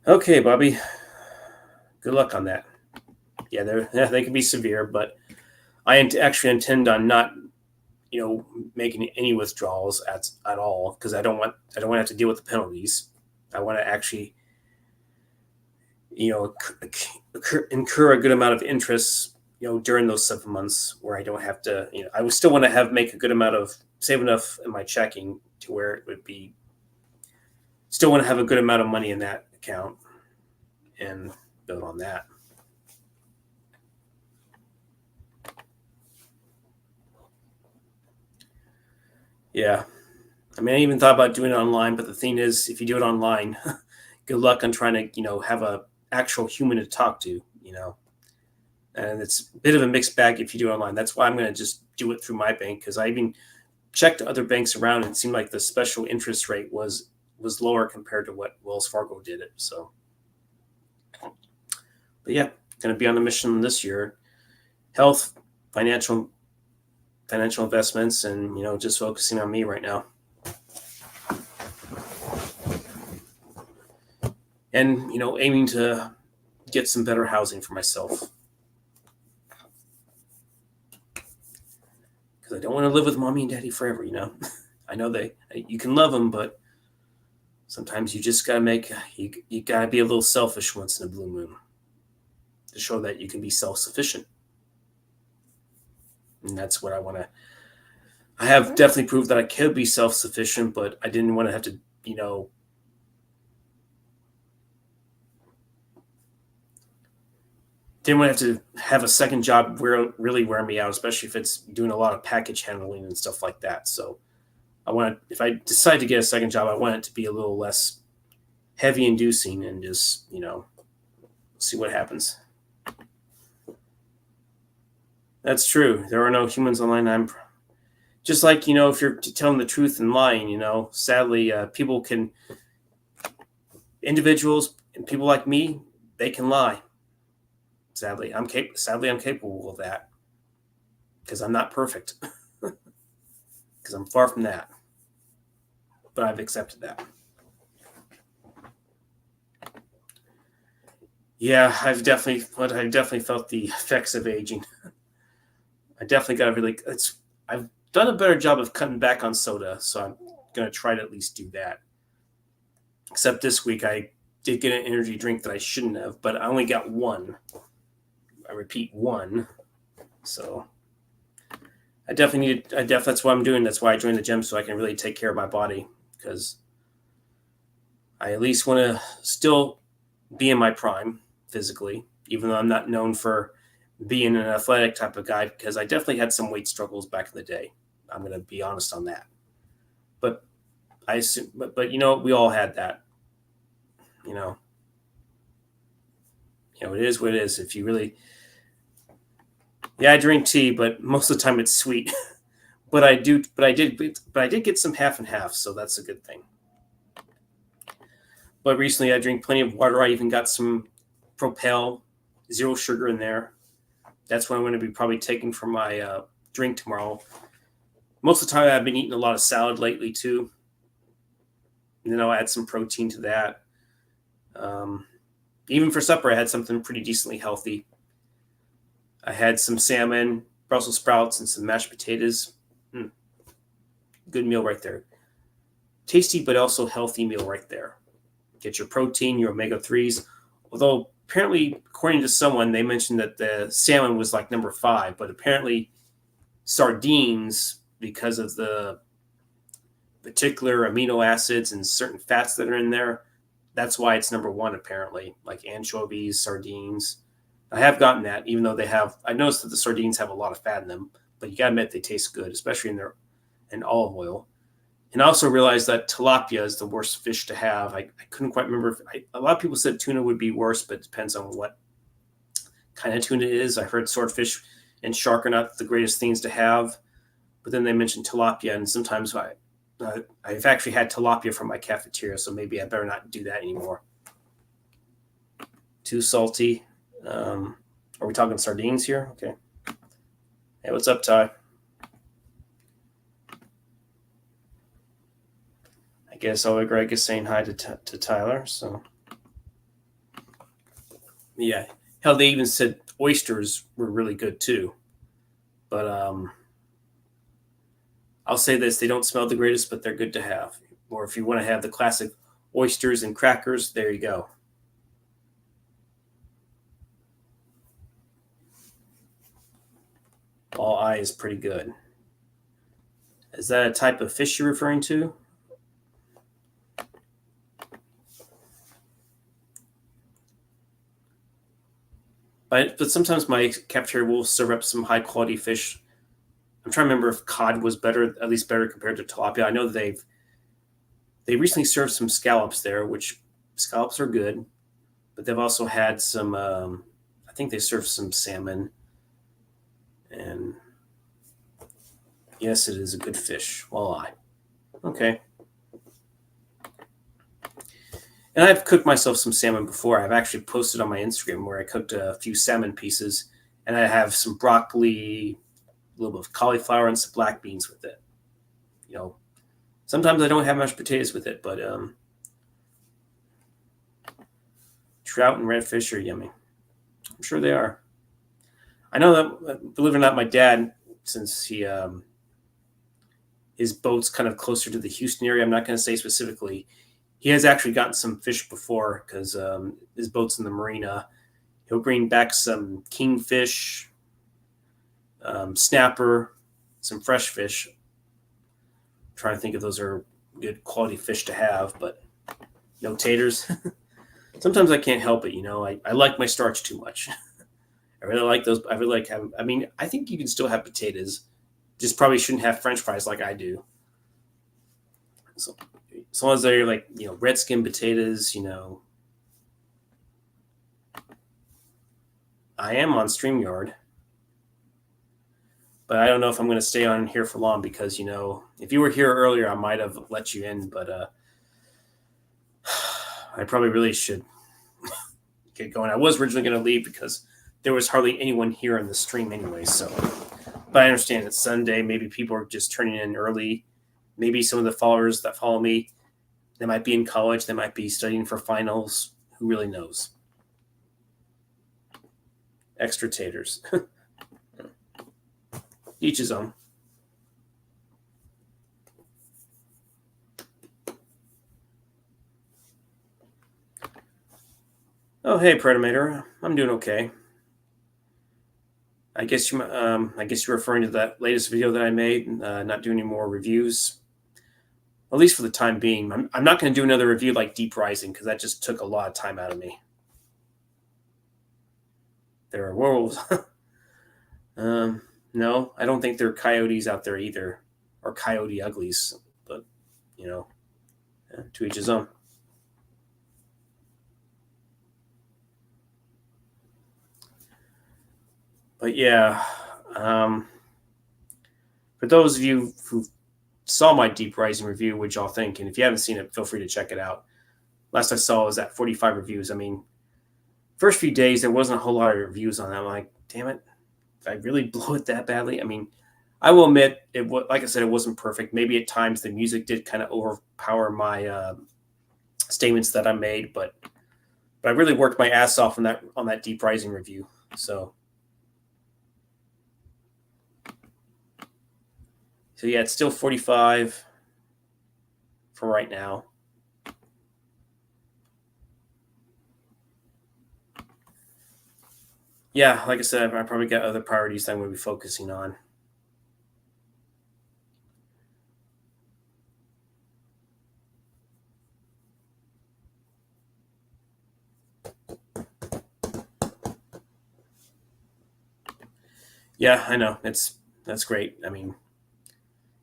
okay, Bobby, good luck on that. they can be severe, but I actually intend on not, making any withdrawals at all, because I don't want to have to deal with the penalties. I want to actually, incur a good amount of interest, during those 7 months where I don't have to, I would still want to make a good amount of save enough in my checking to where it would be, still want to have a good amount of money in that account and build on that. Yeah. I mean, I even thought about doing it online, but the thing is, if you do it online, good luck on trying to, have a actual human to talk to, and it's a bit of a mixed bag if you do it online. That's why I'm going to just do it through my bank, because I even checked other banks around, and it seemed like the special interest rate was lower compared to what Wells Fargo did it. So, but yeah, going to be on a mission this year: health, financial investments, and just focusing on me right now. And aiming to get some better housing for myself, because I don't want to live with mommy and daddy forever. I know you can love them, but sometimes you just gotta you gotta be a little selfish once in a blue moon to show that you can be self-sufficient. And that's what I want to. I have definitely proved that I could be self-sufficient, but I didn't want to have to, didn't want to have a second job really wear me out, especially if it's doing a lot of package handling and stuff like that. So if I decide to get a second job, I want it to be a little less heavy inducing, and just, see what happens. That's true. There are no humans online. I'm just like, if you're telling the truth and lying, sadly, individuals and people like me, they can lie. Sadly, I'm capable of that, because I'm not perfect, because I'm far from that, but I've accepted that. Yeah, I've definitely felt the effects of aging. I definitely got to I've done a better job of cutting back on soda, so I'm going to try to at least do that. Except this week, I did get an energy drink that I shouldn't have, but I only got one. I repeat, one. So that's what I'm doing. That's why I joined the gym, so I can really take care of my body, because I at least want to still be in my prime physically, even though I'm not known for being an athletic type of guy, because I definitely had some weight struggles back in the day. I'm going to be honest on that. But I assume, but we all had that. It is what it is. If you really, I drink tea, but most of the time it's sweet. but I did get some half and half, so that's a good thing. But recently I drink plenty of water. I even got some Propel, 0 sugar in there. That's what I'm going to be probably taking for my drink tomorrow. Most of the time I've been eating a lot of salad lately too. And then I'll add some protein to that. Even for supper, I had something pretty decently healthy. I had some salmon, Brussels sprouts, and some mashed potatoes. Good meal right there. Tasty, but also healthy meal right there. Get your protein, your omega-3s. Although apparently, according to someone, they mentioned that the salmon was like number 5, but apparently sardines, because of the particular amino acids and certain fats that are in there, that's why it's number 1, apparently, like anchovies, sardines. I have gotten that, even though I noticed that the sardines have a lot of fat in them, but you gotta admit they taste good, especially in olive oil. And I also realized that tilapia is the worst fish to have. I couldn't quite remember. A lot of people said tuna would be worse, but it depends on what kind of tuna it is. I heard swordfish and shark are not the greatest things to have, but then they mentioned tilapia, and sometimes I've actually had tilapia from my cafeteria, so maybe I better not do that anymore. Too salty. Are we talking sardines here? Okay. Hey, what's up, Ty? I guess Greg is saying hi to Tyler. So yeah, hell, they even said oysters were really good too. But I'll say this: they don't smell the greatest, but they're good to have. Or if you want to have the classic oysters and crackers, there you go. Walleye is pretty good. Is that a type of fish you're referring to? But sometimes my cafeteria will serve up some high quality fish. I'm trying to remember if cod was better, at least better compared to tilapia. I know that they recently served some scallops there, which scallops are good, but they've also had some. I think they served some salmon, and yes, it is a good fish. Walleye. Okay. And I've cooked myself some salmon before. I've actually posted on my Instagram where I cooked a few salmon pieces, and I have some broccoli, a little bit of cauliflower, and some black beans with it. You know, sometimes I don't have much potatoes with it, but trout and redfish are yummy. I'm sure they are. I know that, believe it or not, my dad, since his boat's kind of closer to the Houston area, I'm not going to say specifically. He has actually gotten some fish before because his boat's in the marina. He'll bring back some kingfish, snapper, some fresh fish. I'm trying to think if those are good quality fish to have, but no taters. Sometimes I can't help it, I like my starch too much. I really like those. I really like having. I mean, I think you can still have potatoes. Just probably shouldn't have French fries like I do. So as long as they're like red skin potatoes, I am on StreamYard, but I don't know if I'm going to stay on here for long because if you were here earlier, I might have let you in, but I probably really should get going. I was originally going to leave because there was hardly anyone here in the stream anyway. So, but I understand it's Sunday. Maybe people are just turning in early. Maybe some of the followers that follow me, they might be in college. They might be studying for finals. Who really knows? Extra taters. Each his own. Oh, hey, Predator. I'm doing okay. I guess you're referring to that latest video that I made. Not doing any more reviews, at least for the time being. I'm not going to do another review like Deep Rising because that just took a lot of time out of me. There are werewolves. No, I don't think there are coyotes out there either, or coyote uglies. But to each his own. But yeah, for those of you who saw my Deep Rising review, what y'all think? And if you haven't seen it, feel free to check it out. Last I saw was at 45 reviews. I mean, first few days there wasn't a whole lot of reviews on that. I'm like, damn it, did I really blow it that badly? I mean, I will admit it. Like I said, it wasn't perfect. Maybe at times the music did kind of overpower my statements that I made, but I really worked my ass off on that Deep Rising review. So yeah, it's still 45 for right now. Yeah, like I said, I probably got other priorities that I'm going to be focusing on. Yeah, I know. That's great. I mean,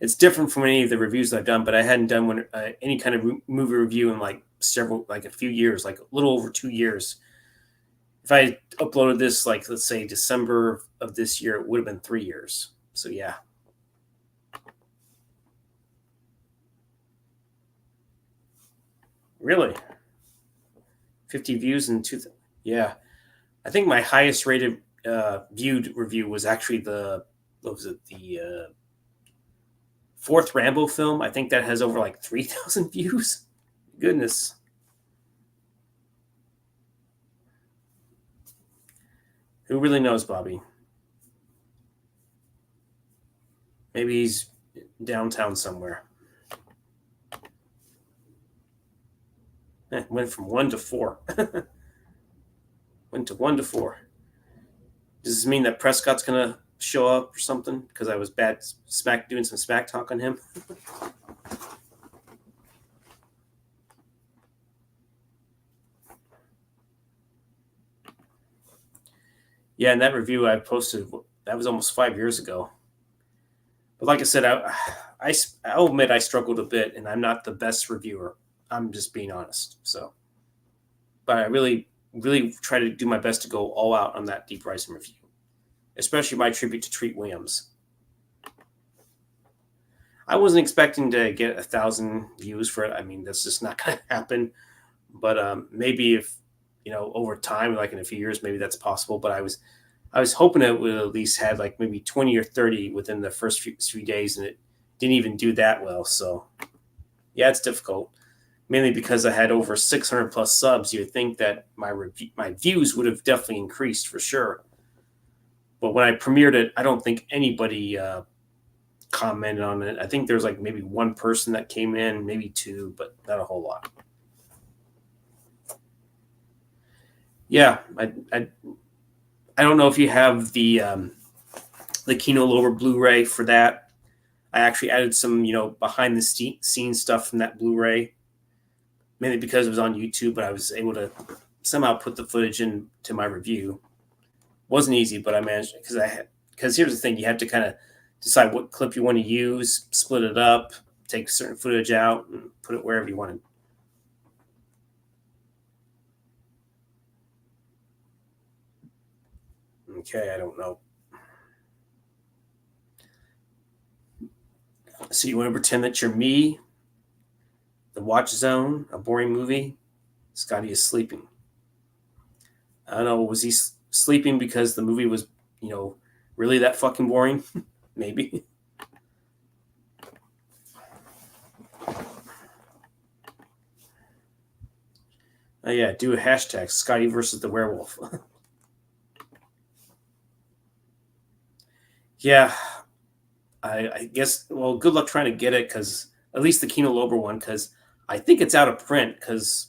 it's different from any of the reviews I've done, but I hadn't done any kind of movie review in like a few years, like a little over 2 years. If I uploaded this, like, let's say December of this year, it would have been 3 years. So yeah. Really? 50 views in two. Yeah. I think my highest rated viewed review was actually the fourth Rambo film. I think that has over like 3,000 views. Goodness. Who really knows, Bobby? Maybe he's downtown somewhere. Went from 1 to 4. Went to 1 to 4. Does this mean that Prescott's going to show up or something? Because I was doing some smack talk on him. Yeah, and that review I posted, that was almost 5 years ago. But like I said, I'll admit I struggled a bit, and I'm not the best reviewer. I'm just being honest. So, but I really try to do my best to go all out on that Deep Rising review, especially my tribute to Treat Williams. I wasn't expecting to get 1,000 views for it. I mean, that's just not going to happen. But maybe if over time, like in a few years, maybe that's possible. But I was hoping it would at least have like maybe 20 or 30 within the first few days, and it didn't even do that well. So yeah, it's difficult. Mainly because I had over 600 plus subs. You'd think that my views would have definitely increased for sure. But when I premiered it, I don't think anybody commented on it. I think there's like maybe one person that came in, maybe two, but not a whole lot. Yeah, I don't know if you have the Kino Lorber Blu-ray for that. I actually added some behind the scenes stuff from that Blu-ray, mainly because it was on YouTube, but I was able to somehow put the footage into my review. Wasn't easy, but I managed because here's the thing: you have to kind of decide what clip you want to use, split it up, take certain footage out, and put it wherever you want. Okay, I don't know. So you want to pretend that you're me, the Watch Zone, a boring movie? Scotty is sleeping. I don't know. Was he sleeping because the movie was, really that fucking boring? Maybe. Oh yeah, do a hashtag Scotty versus the werewolf. Yeah, I guess. Well, good luck trying to get it, because at least the Kino Lorber one, because I think it's out of print. Because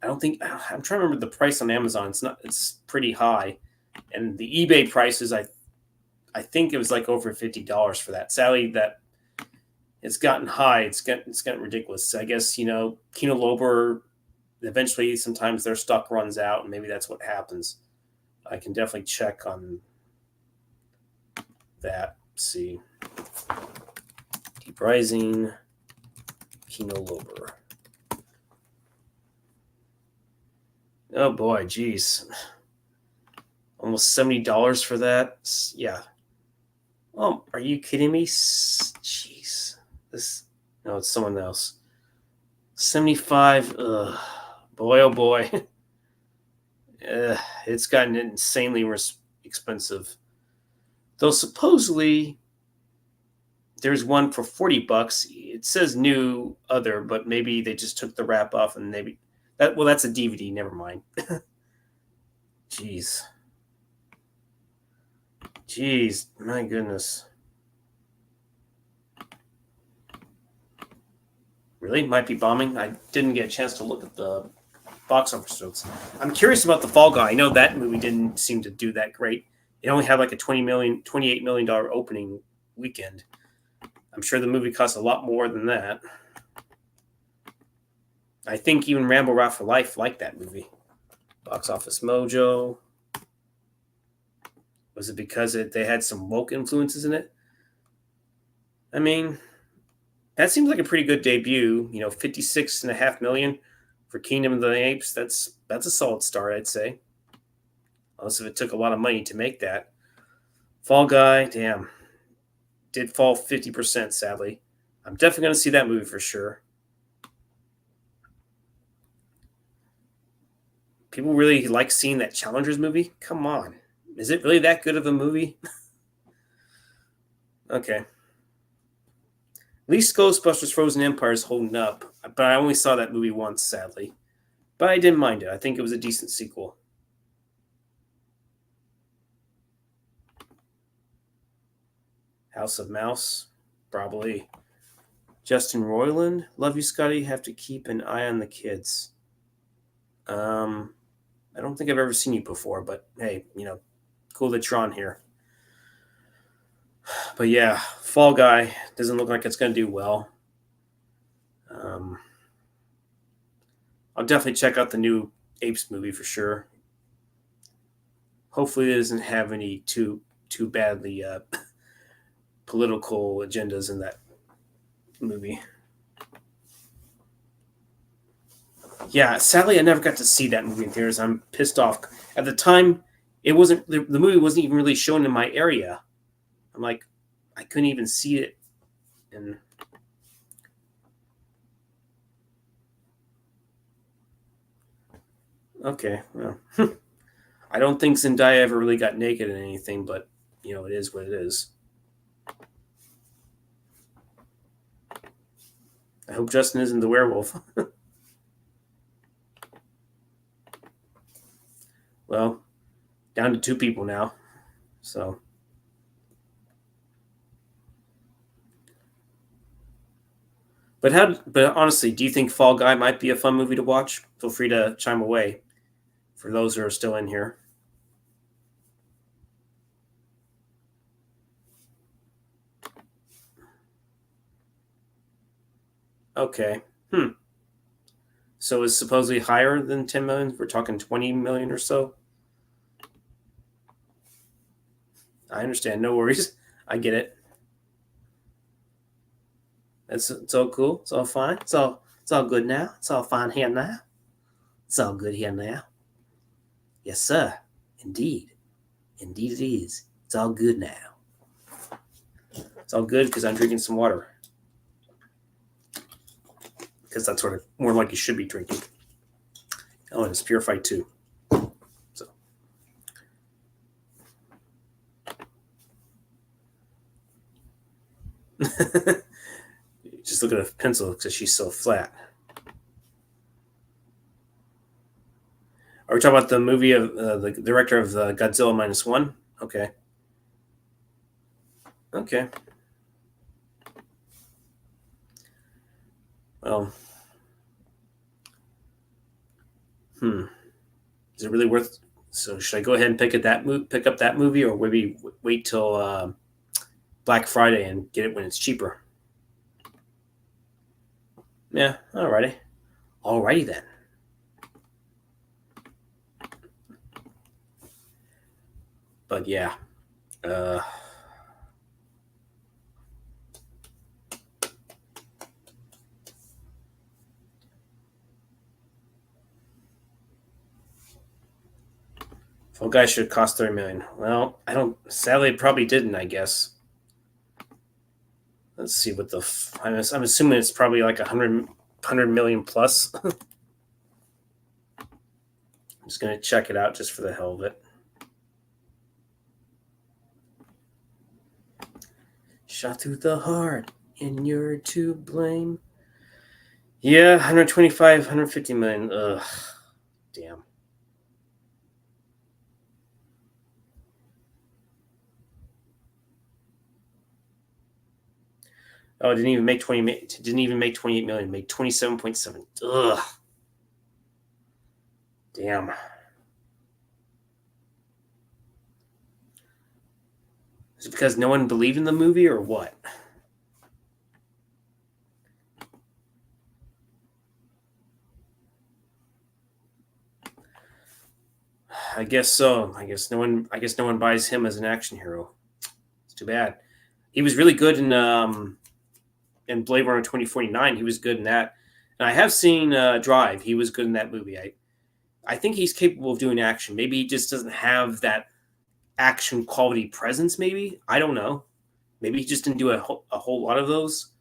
I don't think I'm trying to remember the price on Amazon. It's pretty high, and the eBay prices I think it was like over $50 for that. Sadly, that it's gotten high. It's gotten ridiculous. So I guess Kino Lorber, eventually sometimes their stock runs out, and maybe that's what happens. I can definitely check on that. Let's see, Deep Rising, Kino Lorber. Oh boy, geez, almost $70 for that. Yeah. Oh, are you kidding me? Jeez, no, it's someone else. 75. Ugh, boy, oh boy. It's gotten insanely expensive. Though supposedly there's one for $40. It says new other, but maybe they just took the wrap off, and maybe that's a DVD. Never mind. Jeez, my goodness. Really? Might be bombing? I didn't get a chance to look at the box office notes. I'm curious about The Fall Guy. I know that movie didn't seem to do that great. It only had like a $28 million opening weekend. I'm sure the movie cost a lot more than that. I think even Rambo Rap for Life liked that movie. Box Office Mojo. Was it because they had some woke influences in it? I mean, that seems like a pretty good debut. $56.5 million for Kingdom of the Apes. That's a solid start, I'd say. Unless if it took a lot of money to make that. Fall Guy, damn, did fall 50%. Sadly, I'm definitely going to see that movie for sure. People really like seeing that Challengers movie. Come on, is it really that good of a movie? Okay. At least Ghostbusters Frozen Empire is holding up, but I only saw that movie once, sadly. But I didn't mind it. I think it was a decent sequel. House of Mouse, probably. Justin Roiland, Love You, Scotty. Have to keep an eye on the kids. I don't think I've ever seen you before, but hey, cool that you're on here. But yeah, Fall Guy doesn't look like it's going to do well. I'll definitely check out the new Apes movie for sure. Hopefully, it doesn't have any too badly political agendas in that movie. Yeah, sadly, I never got to see that movie in theaters. I'm pissed off. At the time, it wasn't the movie wasn't even really shown in my area. I'm like, I couldn't even see it. And okay, well, I don't think Zendaya ever really got naked in anything, but it is what it is. I hope Justin isn't the werewolf. Well, down to 2 people now. So, But honestly, do you think Fall Guy might be a fun movie to watch? Feel free to chime away for those who are still in here. Okay. So it's supposedly higher than 10 million. We're talking 20 million or so. I understand. No worries. I get it. It's all cool. It's all fine. It's all good now. It's all fine here now. It's all good here now. Yes, sir. Indeed. Indeed it is. It's all good now. It's all good because I'm drinking some water. Because that's what more like you should be drinking. Oh, and it's purified too. So just look at a pencil because she's so flat. Are we talking about the movie of the director of Godzilla -1? Okay. Okay. Well, is it really worth? So should I go ahead and pick up that movie, or maybe wait till Black Friday and get it when it's cheaper? Yeah. Alrighty then. But yeah. Fall Guy should cost 30 million. Well, I don't. Sadly, it probably didn't. I guess. Let's see what the. I'm assuming it's probably like 100 million plus. I'm just gonna check it out just for the hell of it. Shot through the heart, and you're to blame. Yeah, 125, 150 million. Ugh, damn. Oh, it didn't even make 20. Didn't even make 28 million. Made 27.7. Ugh. Damn. Is it because no one believed in the movie or what? I guess so. I guess no one buys him as an action hero. It's too bad. He was really good in Blade Runner 2049. He was good in that. And I have seen Drive. He was good in that movie. I think he's capable of doing action. Maybe he just doesn't have that action quality presence. Maybe I don't know. Maybe he just didn't do a whole lot of those.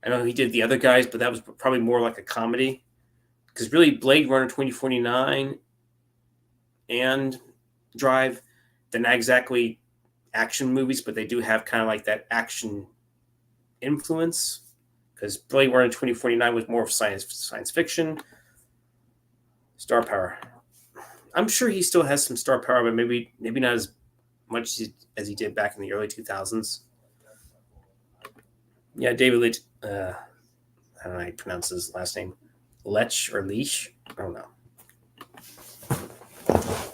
I know he did the other guys, but that was probably more like a comedy. Because really, Blade Runner 2049 and Drive, they're not exactly action movies, but they do have kind of like that action influence. Because Blade Runner 2049 was more of science fiction. Star power. I'm sure he still has some star power, but maybe not as much as he did back in the early 2000s. Yeah, David Leitch. I don't know how you pronounce his last name. Lech or Leash? I don't know.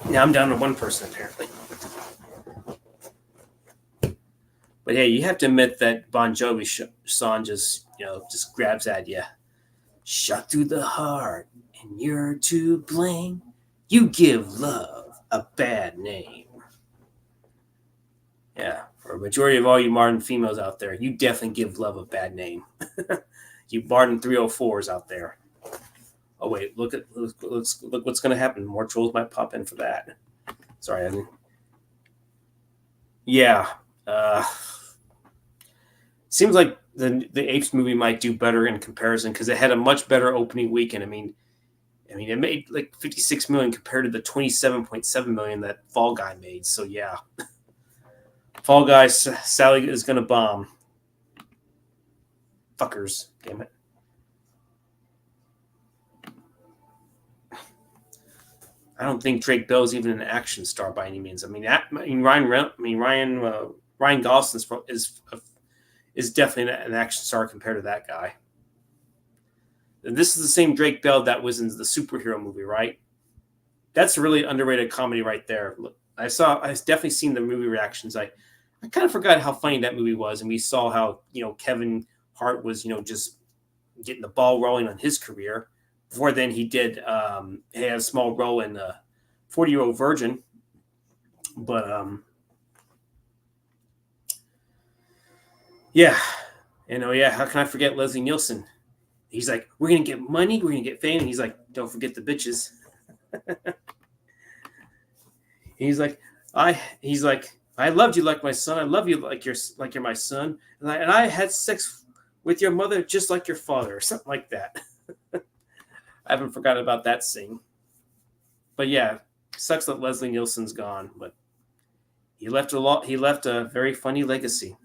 Now I'm down to one person apparently. But yeah, you have to admit that Bon Jovi song just just grabs at you. Shot through the heart, and you're to blame. You give love a bad name. Yeah, for a majority of all you modern females out there, you definitely give love a bad name. You modern 304s out there. Oh wait, look what's going to happen. More trolls might pop in for that. Sorry, I didn't. Yeah, uh, seems like the Apes movie might do better in comparison because it had a much better opening weekend. I mean, it made like 56 million compared to the 27.7 million that Fall Guy made. So yeah, Fall Guy Sally is gonna bomb. Fuckers, damn it. I don't think Drake Bell is even an action star by any means. Ryan Gosling is definitely an action star compared to that guy. And this is the same Drake Bell that was in the superhero movie, right? That's a really underrated comedy right there. I've definitely seen the movie reactions. I kind of forgot how funny that movie was, and we saw how Kevin Hart was just getting the ball rolling on his career. Before then, he had a small role in 40-Year-Old Virgin, but yeah, yeah. How can I forget Leslie Nielsen? He's like, we're gonna get money, we're gonna get fame. And he's like, don't forget the bitches. He's like, I loved you like my son. I love you like you're my son. And I had sex with your mother just like your father, or something like that. I haven't forgotten about that scene. But yeah, sucks that Leslie Nielsen's gone, but he left a lot. He left a very funny legacy.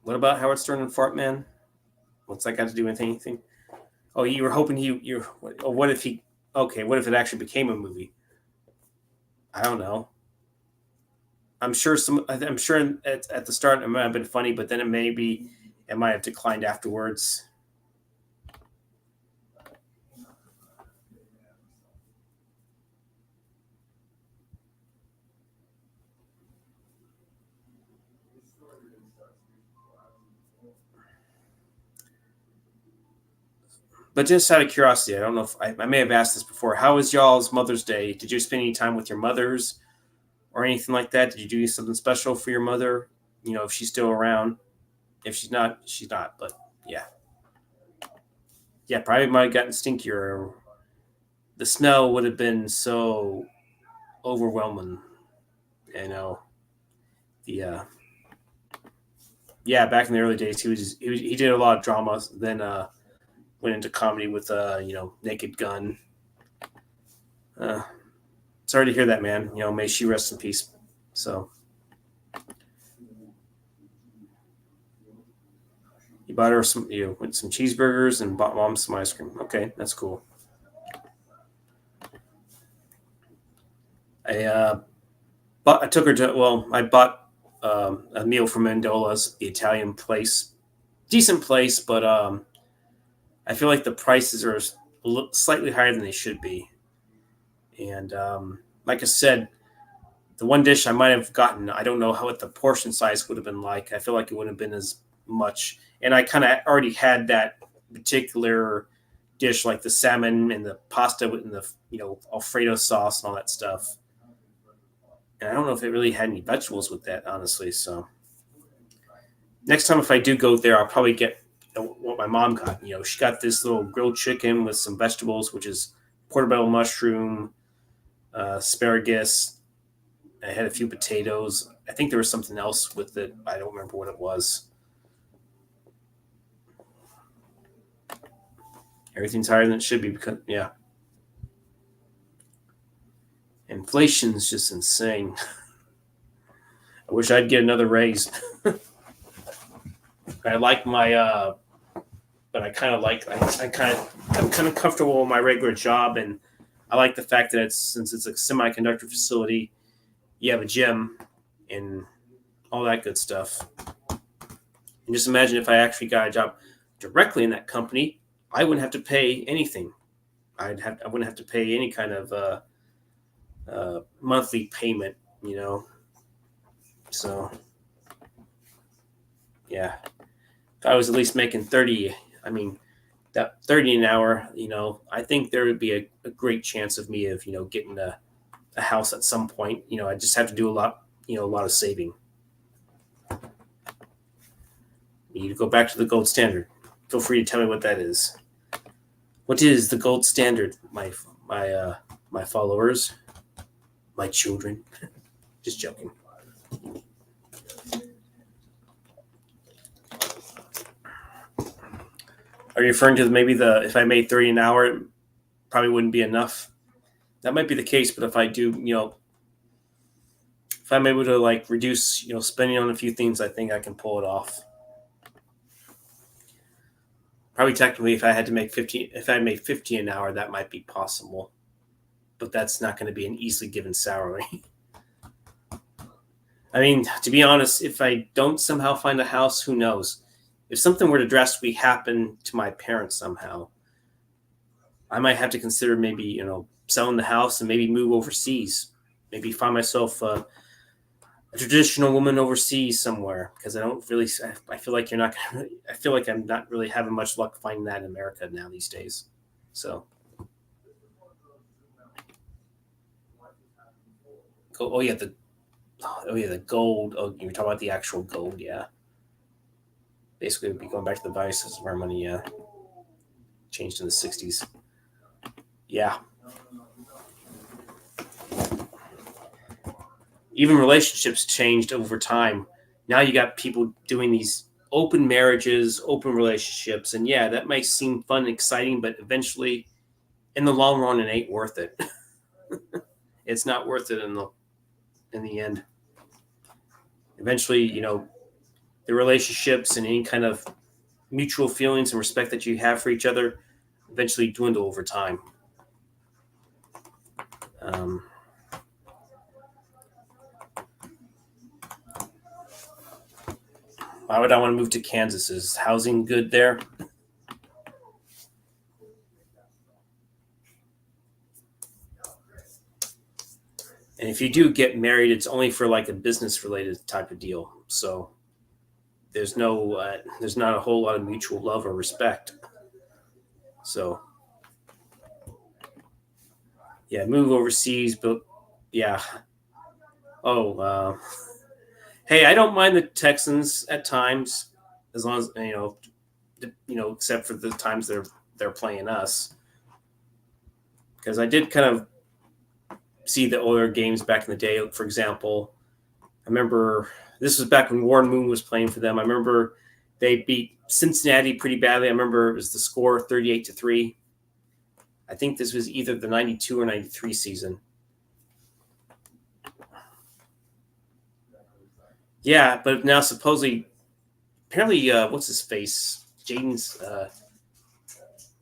What about Howard Stern and Fartman? What's that got to do with anything? Oh, you were hoping you. Oh, what if he? Okay, what if it actually became a movie? I don't know. I'm sure at the start it might have been funny, but then it might have declined afterwards. But just out of curiosity, I don't know if I may have asked this before. How was y'all's Mother's Day? Did you spend any time with your mothers or anything like that? Did you do something special for your mother? If she's still around. If she's not, she's not. But yeah, yeah, probably might have gotten stinkier. The smell would have been so overwhelming. You know, the yeah, back in the early days, he did a lot of drama. Then went into comedy with Naked Gun. Uh, Sorry to hear that, man. May she rest in peace. So you bought her some cheeseburgers and bought mom some ice cream. Okay, that's cool. I took her to I bought a meal from Mendola's, the Italian place, decent place, but I feel like the prices are slightly higher than they should be. And like I said, the one dish I might have gotten, I don't know what the portion size would have been like. I feel like it wouldn't have been as much. And I kind of already had that particular dish, like the salmon and the pasta and the Alfredo sauce and all that stuff. And I don't know if it really had any vegetables with that, honestly. So next time if I do go there, I'll probably get what my mom got. She got this little grilled chicken with some vegetables, which is portobello mushroom, asparagus. I had a few potatoes. I think there was something else with it. I don't remember what it was. Everything's higher than it should be because yeah, inflation's just insane. I wish I'd get another raise. I like my but I kind of like I'm kind of comfortable with my regular job, and I like the fact that since it's a semiconductor facility, you have a gym and all that good stuff. And just imagine if I actually got a job directly in that company, I wouldn't have to pay anything. I wouldn't have to pay any kind of monthly payment, you know. So yeah, if I was at least making 30, I mean that 30 an hour, you know, I think there would be a great chance of me of, you know, getting a house at some point. You know, I just have to do a lot of saving. You need to go back to the gold standard. Feel free to tell me what that is. What is the gold standard, my followers, my children? Just joking. Are you referring to maybe if I made 30 an hour, it probably wouldn't be enough? That might be the case, but if I do, you know, if I'm able to like reduce, you know, spending on a few things, I think I can pull it off. Probably technically, if I had to make 50, if I made 50 an hour, that might be possible, but that's not going to be an easily given salary. I mean, to be honest, if I don't somehow find a house, who knows? If something were to drastically happen to my parents somehow, I might have to consider maybe, you know, selling the house and maybe move overseas. Maybe find myself a traditional woman overseas somewhere, because I don't really. I feel like you're not. I feel like I'm not really having much luck finding that in America now these days. So, oh yeah, the gold. Oh, you're talking about the actual gold, yeah. Basically, we'd be going back to the vices of our money, yeah. Changed in the '60s, yeah. Even relationships changed over time. Now you got people doing these open marriages, open relationships, and yeah, that might seem fun and exciting, but eventually, in the long run, it ain't worth it. It's not worth it in the end. Eventually, you know, the relationships and any kind of mutual feelings and respect that you have for each other eventually dwindle over time. Um, why would I want to move to Kansas? Is housing good there? And if you do get married, it's only for like a business related type of deal. So there's not a whole lot of mutual love or respect. So yeah, move overseas, but yeah. Oh, hey, I don't mind the Texans at times, as long as except for the times they're playing us. Because I did kind of see the older games back in the day. For example, I remember this was back when Warren Moon was playing for them. I remember they beat Cincinnati pretty badly. I remember it was the score 38-3. I think this was either the 92 or 93 season. Yeah, but now supposedly, apparently, what's his face? Jaden's,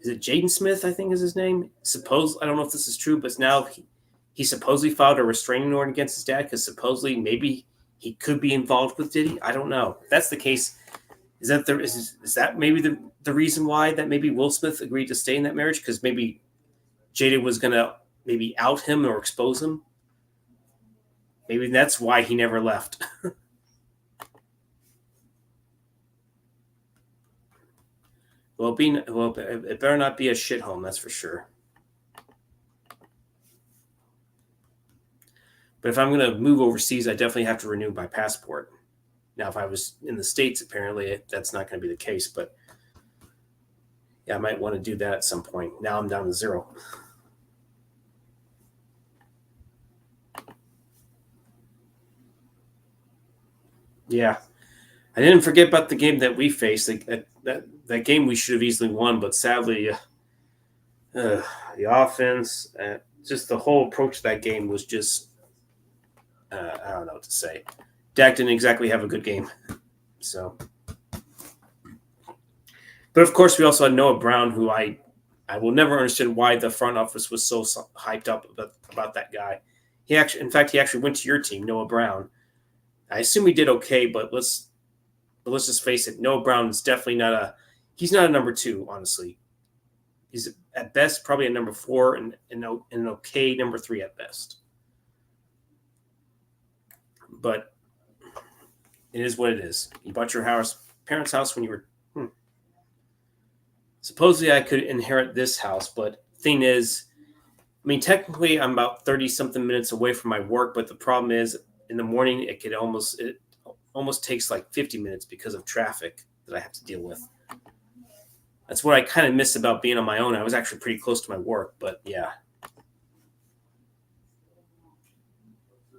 is it Jaden Smith? I think is his name. I don't know if this is true, but now he supposedly filed a restraining order against his dad because supposedly maybe he could be involved with Diddy. I don't know. If that's the case, is that maybe the reason why that maybe Will Smith agreed to stay in that marriage? Because maybe Jada was gonna maybe out him or expose him. Maybe that's why he never left. It better not be a shit home, that's for sure. But if I'm going to move overseas, I definitely have to renew my passport. Now, if I was in the States, apparently that's not going to be the case. But yeah, I might want to do that at some point. Now I'm down to 0. Yeah. I didn't forget about the game that we faced. That game we should have easily won, but sadly, the offense, just the whole approach to that game was just, I don't know what to say. Dak didn't exactly have a good game. So, but of course, we also had Noah Brown, who I will never understand why the front office was so hyped up about that guy. In fact, he actually went to your team, Noah Brown. I assume he did okay, but let's just face it. Noah Brown is definitely he's not a number 2, honestly. He's at best probably a number 4 and an okay number 3 at best. But it is what it is. You bought your parents' house when you were. Supposedly, I could inherit this house, but thing is, I mean, technically, I'm about 30-something minutes away from my work, but the problem is, in the morning, it almost takes like 50 minutes because of traffic that I have to deal with. That's what I kind of miss about being on my own. I was actually pretty close to my work, but yeah.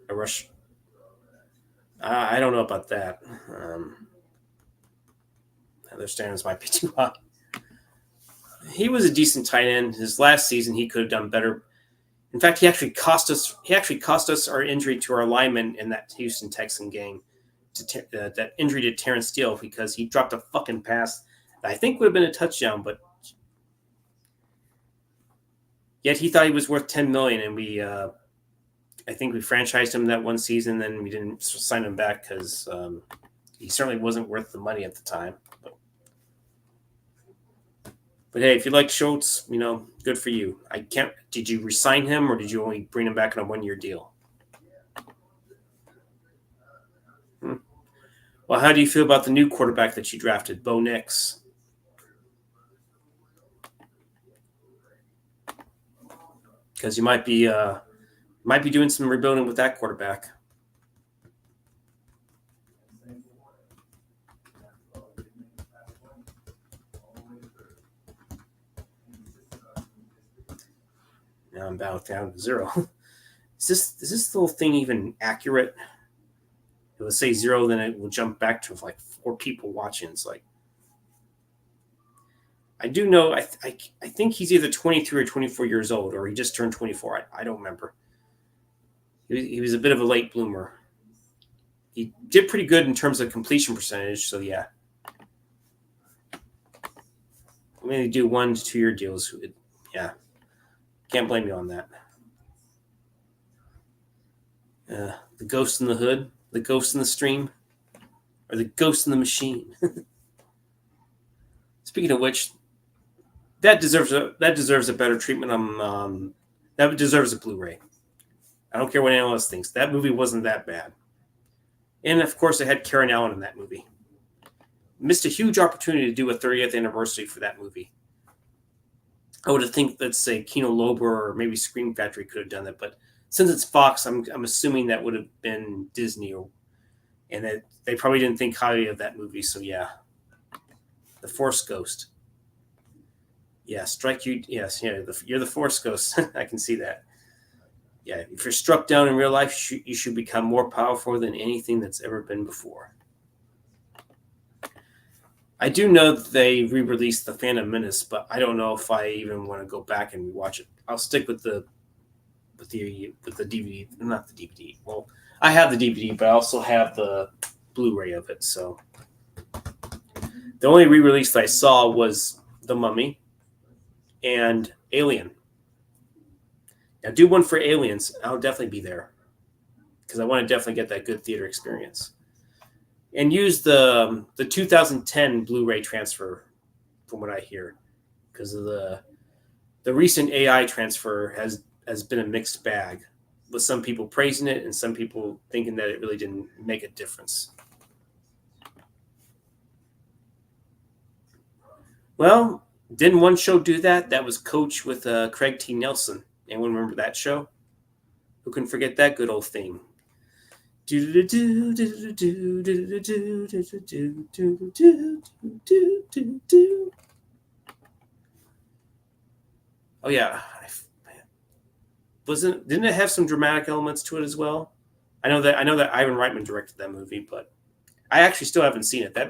I rush. I don't know about that. Their standards might be too high. He was a decent tight end. His last season, he could have done better. In fact, he actually cost us our injury to our lineman in that Houston Texan game. That injury to Terrence Steele because he dropped a fucking pass that I think would have been a touchdown, but yet he thought he was worth $10 million, and I think we franchised him that one season. Then we didn't sign him back because he certainly wasn't worth the money at the time. But hey, if you like Schultz, good for you. Did you resign him or did you only bring him back on a 1-year deal? Well, how do you feel about the new quarterback that you drafted, Bo Nix? Because you might be doing some rebuilding with that quarterback. Now I'm about down to 0. Is this little thing even accurate? It will say 0, then it will jump back to like 4 people watching. It's like, I do know. I think he's either 23 or 24 years old, or he just turned 24. I don't remember. He was a bit of a late bloomer. He did pretty good in terms of completion percentage. So yeah, I'm going to do 1 to 2 year deals. Yeah, can't blame you on that. The ghost in the hood, the ghost in the stream, or the ghost in the machine. Speaking of which, that deserves a better treatment. That deserves a Blu-ray. I don't care what anyone else thinks. That movie wasn't that bad. And of course, it had Karen Allen in that movie. Missed a huge opportunity to do a 30th anniversary for that movie. I would have think, let's say, Kino Lorber or maybe Scream Factory could have done that, but since it's Fox, I'm assuming that would have been Disney, and that they probably didn't think highly of that movie. So yeah, The Force Ghost. Yeah, strike you. Yes, yeah, you're the Force Ghost. I can see that. Yeah, if you're struck down in real life, you should become more powerful than anything that's ever been before. I do know that they re-released The Phantom Menace, but I don't know if I even want to go back and watch it. I'll stick with the DVD, not the DVD. Well, I have the DVD, but I also have the Blu-ray of it. So the only re-release that I saw was The Mummy and Alien. Now, do one for Aliens. I'll definitely be there because I want to definitely get that good theater experience. And use the 2010 Blu-ray transfer, from what I hear, because of the recent AI transfer has been a mixed bag, with some people praising it and some people thinking that it really didn't make a difference. Well, didn't one show do that? That was Coach with Craig T. Nelson. Anyone remember that show? Who can forget that good old theme? Oh yeah, didn't it have some dramatic elements to it as well? I know that Ivan Reitman directed that movie, but I actually still haven't seen it. Now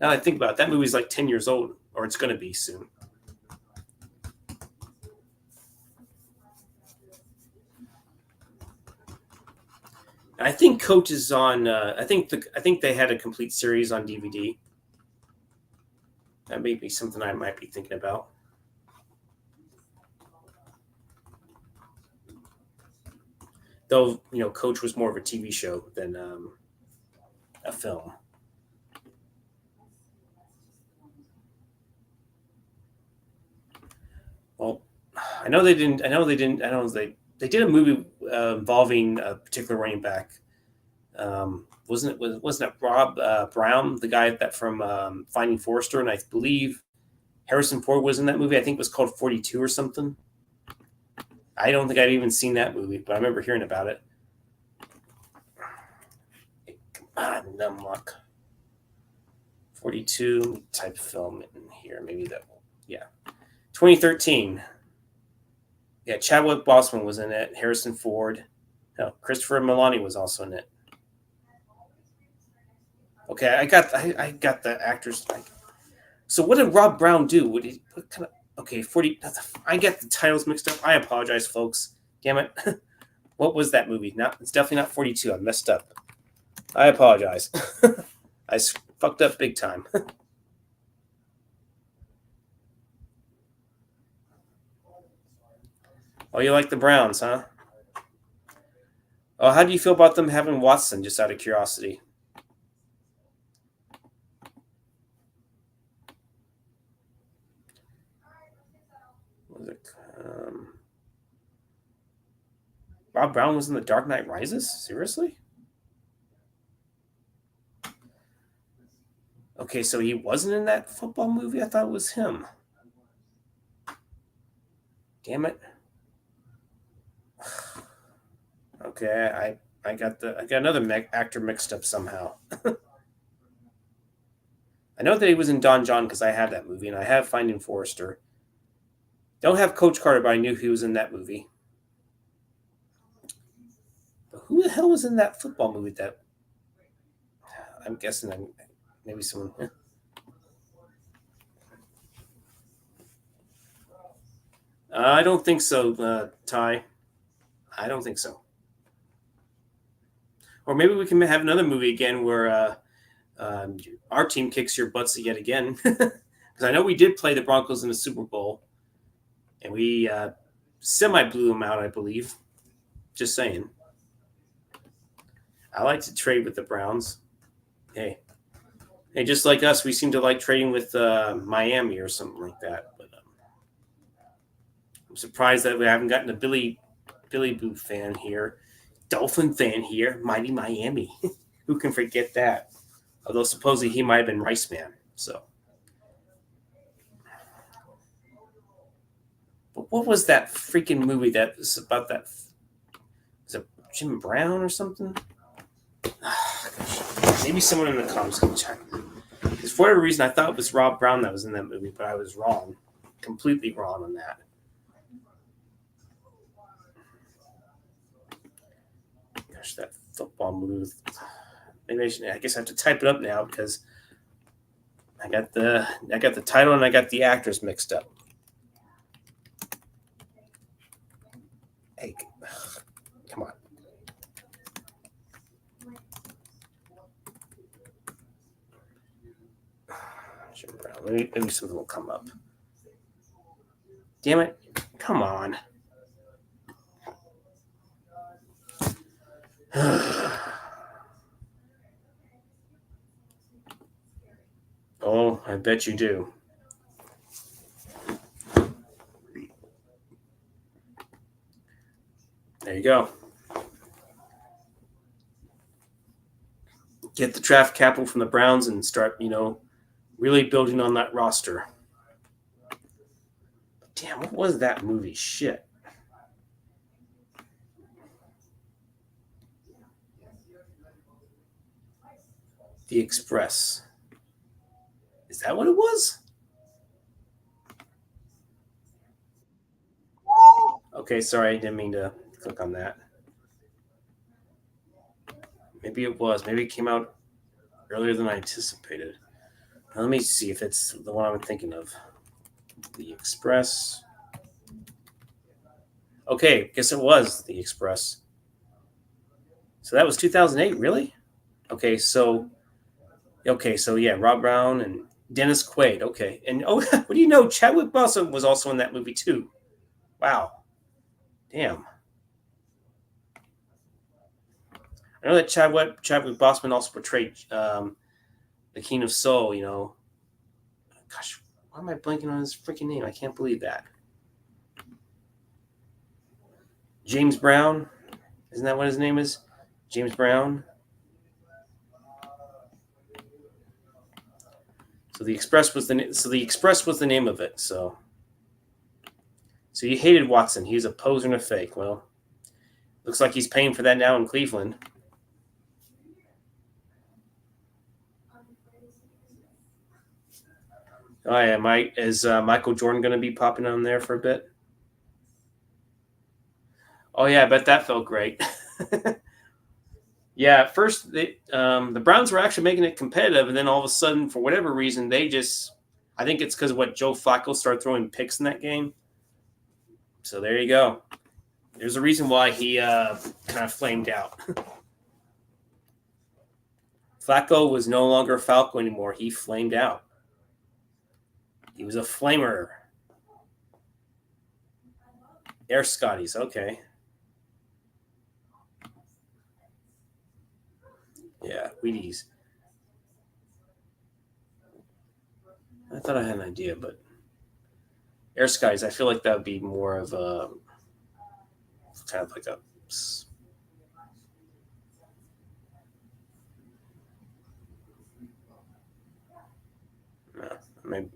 that I think about it, that movie's like 10 years old, or it's going to be soon. I think Coach is on. I think they had a complete series on DVD. That may be something I might be thinking about. Though Coach was more of a TV show than a film. Well, I know they didn't. I know they didn't. I know they did a movie involving a particular running back. Wasn't it Rob Brown, the guy that from Finding Forrester, and I believe Harrison Ford was in that movie. I think it was called 42 or something. I don't think I'd even seen that movie, but I remember hearing about it. Come on, dumb luck. 42 type film in here. Maybe that. Yeah. 2013. Yeah, Chadwick Boseman was in it. Harrison Ford. No, Christopher Meloni was also in it. Okay, I got the actors. So what did Rob Brown do? What kind of? Okay, 40. I get the titles mixed up. I apologize, folks. Damn it. What was that movie? It's definitely not 42. I messed up. I apologize. I fucked up big time. Oh, you like the Browns, huh? Oh, how do you feel about them having Watson, just out of curiosity? Was it, Rob Brown was in The Dark Knight Rises? Seriously? Okay, so he wasn't in that football movie? I thought it was him. Damn it. Okay, I got another actor mixed up somehow. I know that he was in Don John because I have that movie, and I have Finding Forrester. Don't have Coach Carter, but I knew he was in that movie. But who the hell was in that football movie? That I'm guessing maybe someone. I don't think so, Ty. I don't think so. Or maybe we can have another movie again where our team kicks your butts yet again. Because I know we did play the Broncos in the Super Bowl, and we semi blew them out, I believe. Just saying. I like to trade with the Browns. Hey, just like us, we seem to like trading with Miami or something like that. But I'm surprised that we haven't gotten a Billy Boo fan here, Dolphin fan here, mighty Miami. Who can forget that? Although supposedly he might have been Rice Man. So, but what was that freaking movie that was about that? Was it Jim Brown or something? Maybe someone in the comments can check. Because for whatever reason, I thought it was Rob Brown that was in that movie, but I was wrong. Completely wrong on that. Gosh, that football movie. Maybe I guess I have to type it up now because I got the title and I got the actors mixed up. Hey, come on. Jim Brown. Maybe something will come up. Damn it. Come on. Oh, I bet you do. There you go. Get the draft capital from the Browns and start, really building on that roster. Damn, what was that movie? Shit. The Express. Is that what it was? Okay, sorry, I didn't mean to click on that. Maybe it was. Maybe it came out earlier than I anticipated. Now, let me see if it's the one I'm thinking of. The Express. Okay, guess it was The Express. So that was 2008, really? Okay, so yeah, Rob Brown and Dennis Quaid. Okay, and what do you know? Chadwick Boseman was also in that movie too. Wow, damn. I know that Chadwick Boseman also portrayed the King of Soul. You know, gosh, why am I blanking on his freaking name? I can't believe that. James Brown, isn't that what his name is? James Brown. So the Express was the name of it. So you hated Watson. He was a poser and a fake. Well, looks like he's paying for that now in Cleveland. Oh yeah, is Michael Jordan going to be popping on there for a bit? Oh yeah, I bet that felt great. Yeah, at first the Browns were actually making it competitive, and then all of a sudden, for whatever reason, I think it's because of what Joe Flacco started throwing picks in that game. So there you go. There's a reason why he kind of flamed out. Flacco was no longer Falco anymore. He flamed out. He was a flamer. Air Scotties, okay. Yeah, Wheaties. I thought I had an idea, but Air Skies, I feel like that would be more of a kind of like a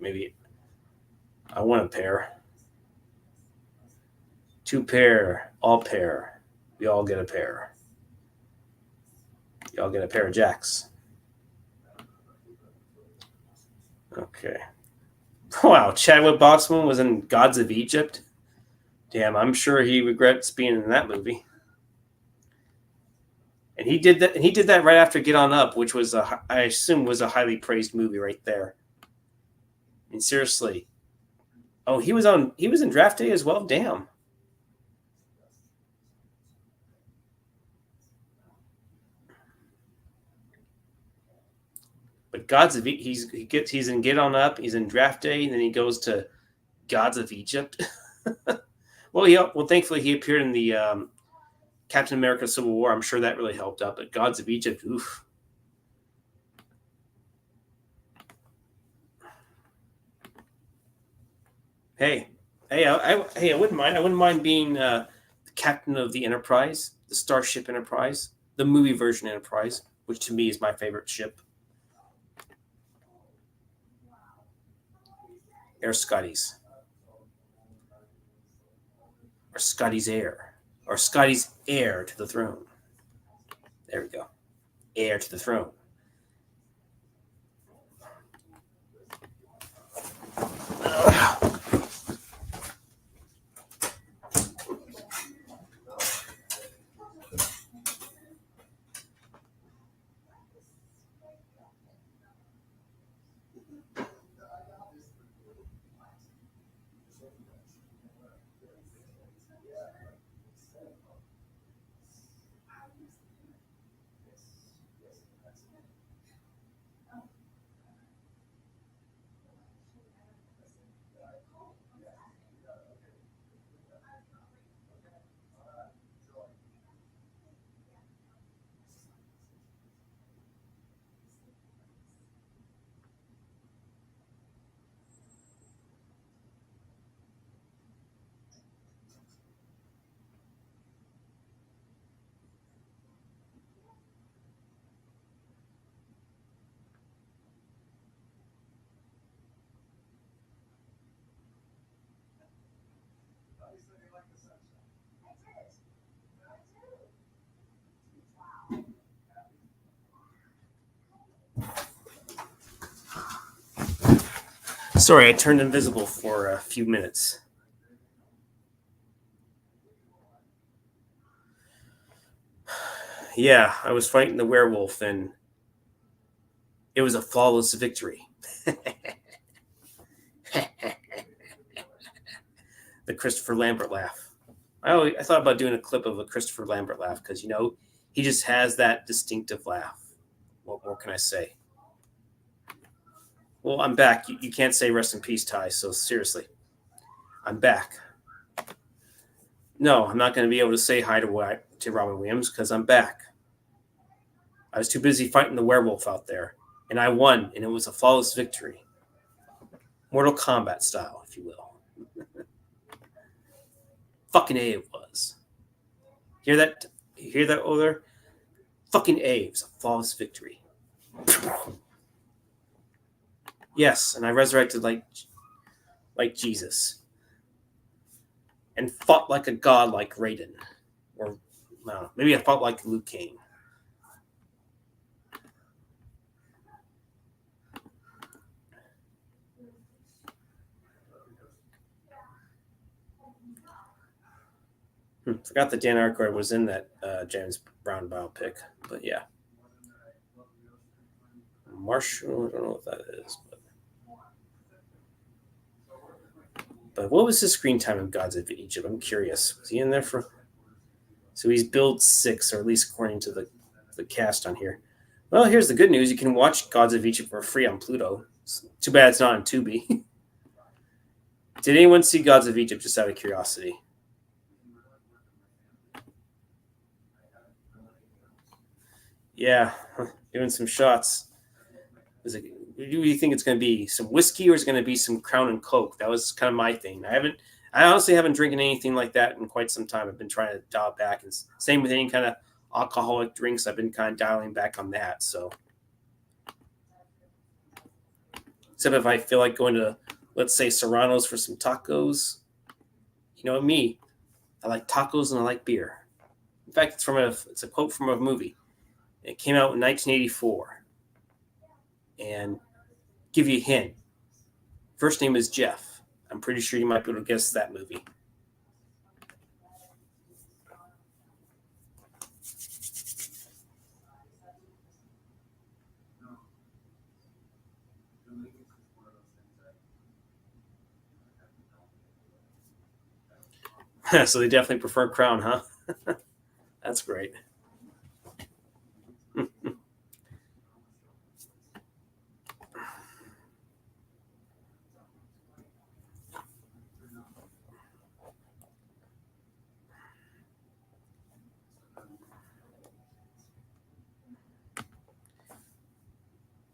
maybe I want a pair. 2 pair, all pair. We all get a pair. You all get a pair of jacks. Okay. Wow, Chadwick Boseman was in Gods of Egypt. Damn, I'm sure he regrets being in that movie. And he did that. And he did that right after Get On Up, which was I assume was a highly praised movie right there. I mean, seriously. Oh, he was in Draft Day as well. Damn. But Gods of he's in Get On Up. He's in Draft Day, and then he goes to Gods of Egypt. Well, thankfully he appeared in the Captain America: Civil War. I'm sure that really helped out. But Gods of Egypt, oof. Hey, I wouldn't mind. I wouldn't mind being the captain of the Enterprise, the Starship Enterprise, the movie version Enterprise, which to me is my favorite ship. Air Scotties, or Scotty's heir, or Scotty's heir to the throne. There we go, heir to the throne. Sorry, I turned invisible for a few minutes. Yeah, I was fighting the werewolf, and it was a flawless victory. The Christopher Lambert laugh. I thought about doing a clip of a Christopher Lambert laugh because he just has that distinctive laugh. What more can I say? Well, I'm back. You can't say rest in peace, Ty. So seriously, I'm back. No, I'm not going to be able to say hi to Robin Williams because I'm back. I was too busy fighting the werewolf out there, and I won, and it was a flawless victory. Mortal Kombat style, if you will. Fucking A it was. Hear that? You hear that, Oler? Fucking A. It was a flawless victory. Yes, and I resurrected like Jesus. And fought like a god like Raiden. Or, no, maybe I fought like Liu Kang. Forgot that Dan Aykroyd was in that James Brown biopic, but yeah. Marshall, I don't know what that is, but what was his screen time in Gods of Egypt? I'm curious. Was he in there for? So he's billed 6, or at least according to the cast on here. Well, here's the good news: you can watch Gods of Egypt for free on Pluto. It's too bad it's not on Tubi. Did anyone see Gods of Egypt? Just out of curiosity. Yeah, doing some shots. Is it? Do you think it's going to be some whiskey or is it going to be some Crown and Coke? That was kind of my thing. I honestly haven't drinking anything like that in quite some time. I've been trying to dial back, and same with any kind of alcoholic drinks. I've been kind of dialing back on that. So, except if I feel like going to, let's say, Serrano's for some tacos, you know me, I like tacos and I like beer. In fact, it's a quote from a movie. It came out in 1984, and give you a hint. First name is Jeff. I'm pretty sure you might be able to guess that movie. So they definitely prefer Crown, huh? That's great.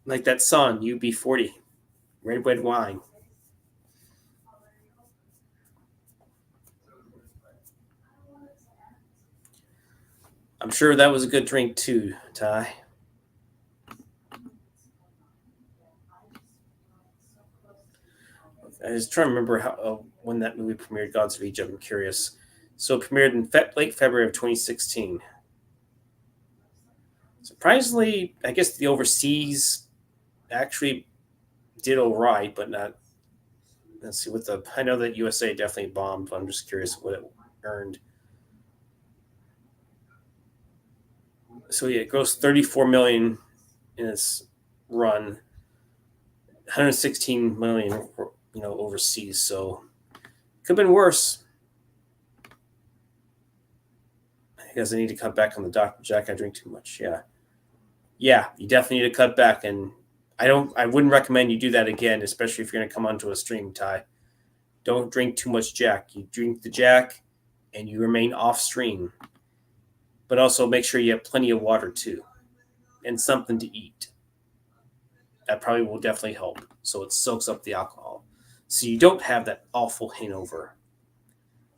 Like that song, UB40, Red Wine. I'm sure that was a good drink too, Ty. I was trying to remember when that movie premiered, Gods of Egypt. I'm curious. So it premiered in late February of 2016. Surprisingly, I guess the overseas actually did all right, but not. Let's see what the. I know that USA definitely bombed, but I'm just curious what it earned. So yeah, it grossed 34 million in its run, 116 million, overseas. So could have been worse. I guess I need to cut back on the Dr. Jack. I drink too much. Yeah, you definitely need to cut back, and I wouldn't recommend you do that again, especially if you're going to come onto a stream, Ty. Don't drink too much Jack. You drink the Jack, and you remain off stream. But also make sure you have plenty of water too, and something to eat. That probably will definitely help, so it soaks up the alcohol, so you don't have that awful hangover.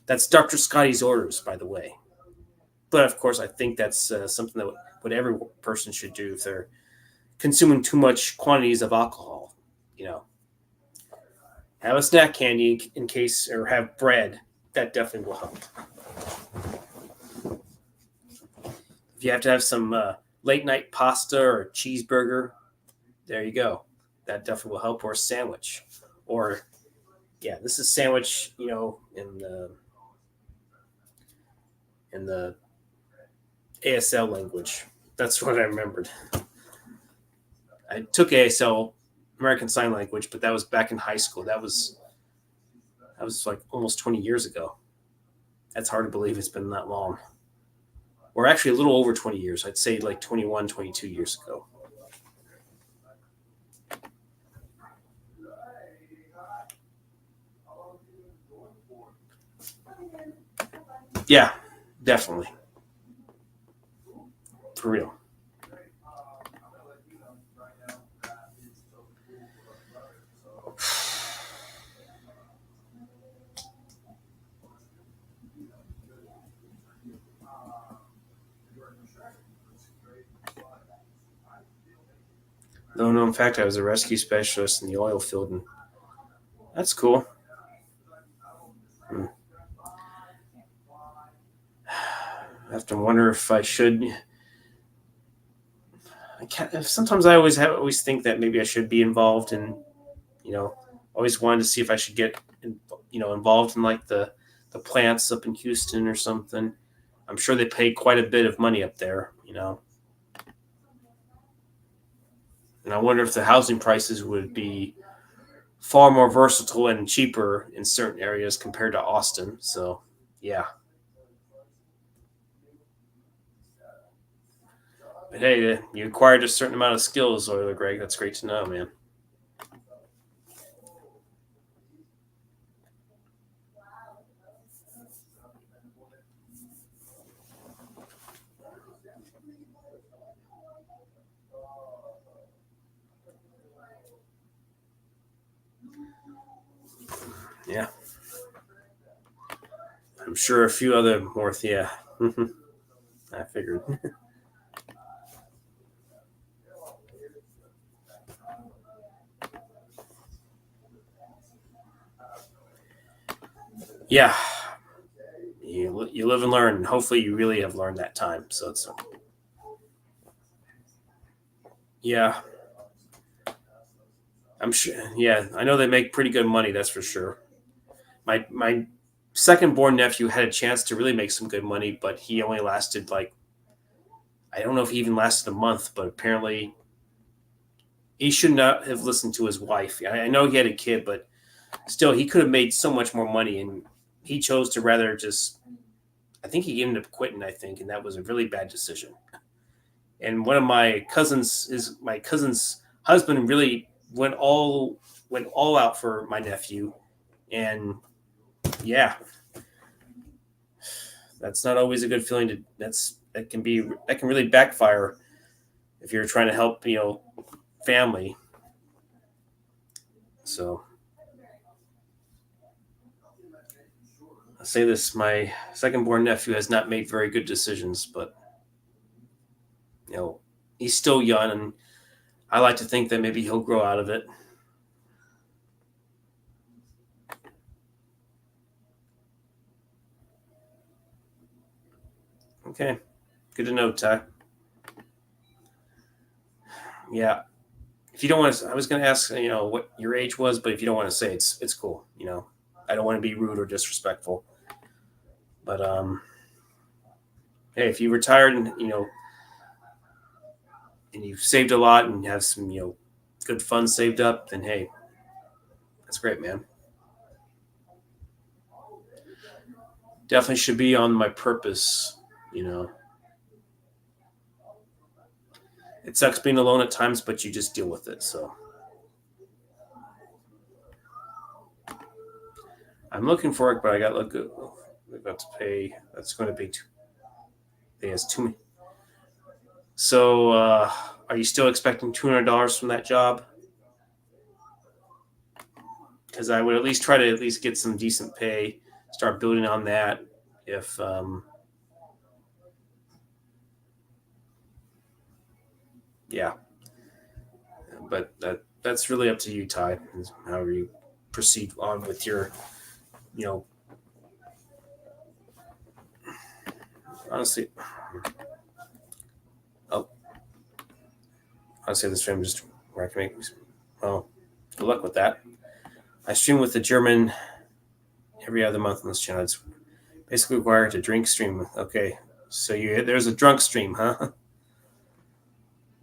That's Dr. Scotty's orders, by the way. But of course, I think that's something that what every person should do if they're consuming too much quantities of alcohol. Have a snack candy in case, or have bread. That definitely will help. If you have to have some late night pasta or cheeseburger, there you go. That definitely will help. Or a sandwich, or yeah, this is sandwich. In the ASL language. That's what I remembered. I took ASL, American Sign Language, but that was back in high school. That was like almost 20 years ago. That's hard to believe it's been that long. Or actually a little over 20 years. I'd say like 21, 22 years ago. Yeah, definitely. For real. No, in fact, I was a rescue specialist in the oil field, and that's cool. Hmm. I have to wonder if I should. I can't, sometimes I always think that maybe I should be involved in, you know, always wanted to see if I should get, involved in like the plants up in Houston or something. I'm sure they pay quite a bit of money up there. And I wonder if the housing prices would be far more versatile and cheaper in certain areas compared to Austin. So, yeah. But hey, you acquired a certain amount of skills, Euler Greg. That's great to know, man. Yeah, I'm sure a few other more. Yeah, I figured. Yeah, you live and learn. And hopefully, you really have learned that time. So it's yeah. I'm sure. Yeah, I know they make pretty good money. That's for sure. My second born nephew had a chance to really make some good money, but he only lasted like, I don't know if he even lasted a month. But apparently, he should not have listened to his wife. I know he had a kid, but still, he could have made so much more money, and he chose to rather just. I think he ended up quitting. I think, and that was a really bad decision. And one of my cousin's husband really went all out for my nephew, and yeah, that's not always a good feeling. That can really backfire if you're trying to help family. So I'll say this: my second born nephew has not made very good decisions, but you know he's still young, and I like to think that maybe he'll grow out of it. Okay, good to know, Ty. Yeah, if you don't want to, I was going to ask what your age was, but if you don't want to say, it's cool. I don't want to be rude or disrespectful, but hey, if you retired and you've saved a lot and have some good funds saved up, then hey, that's great, man. Definitely should be on my purpose. You know, it sucks being alone at times, but you just deal with it. So I'm looking for it, but I got to look. I got to pay. That's going to be too. He has too many. So, are you still expecting $200 from that job? Because I would at least try to at least get some decent pay, start building on that. If Yeah, but that's really up to you, Ty. However you proceed on with your, you know, honestly, oh, honestly, this stream just where I can make. Well, good luck with that. I stream with the German every other month on this channel. It's basically required to drink stream. Okay, so there's a drunk stream, huh?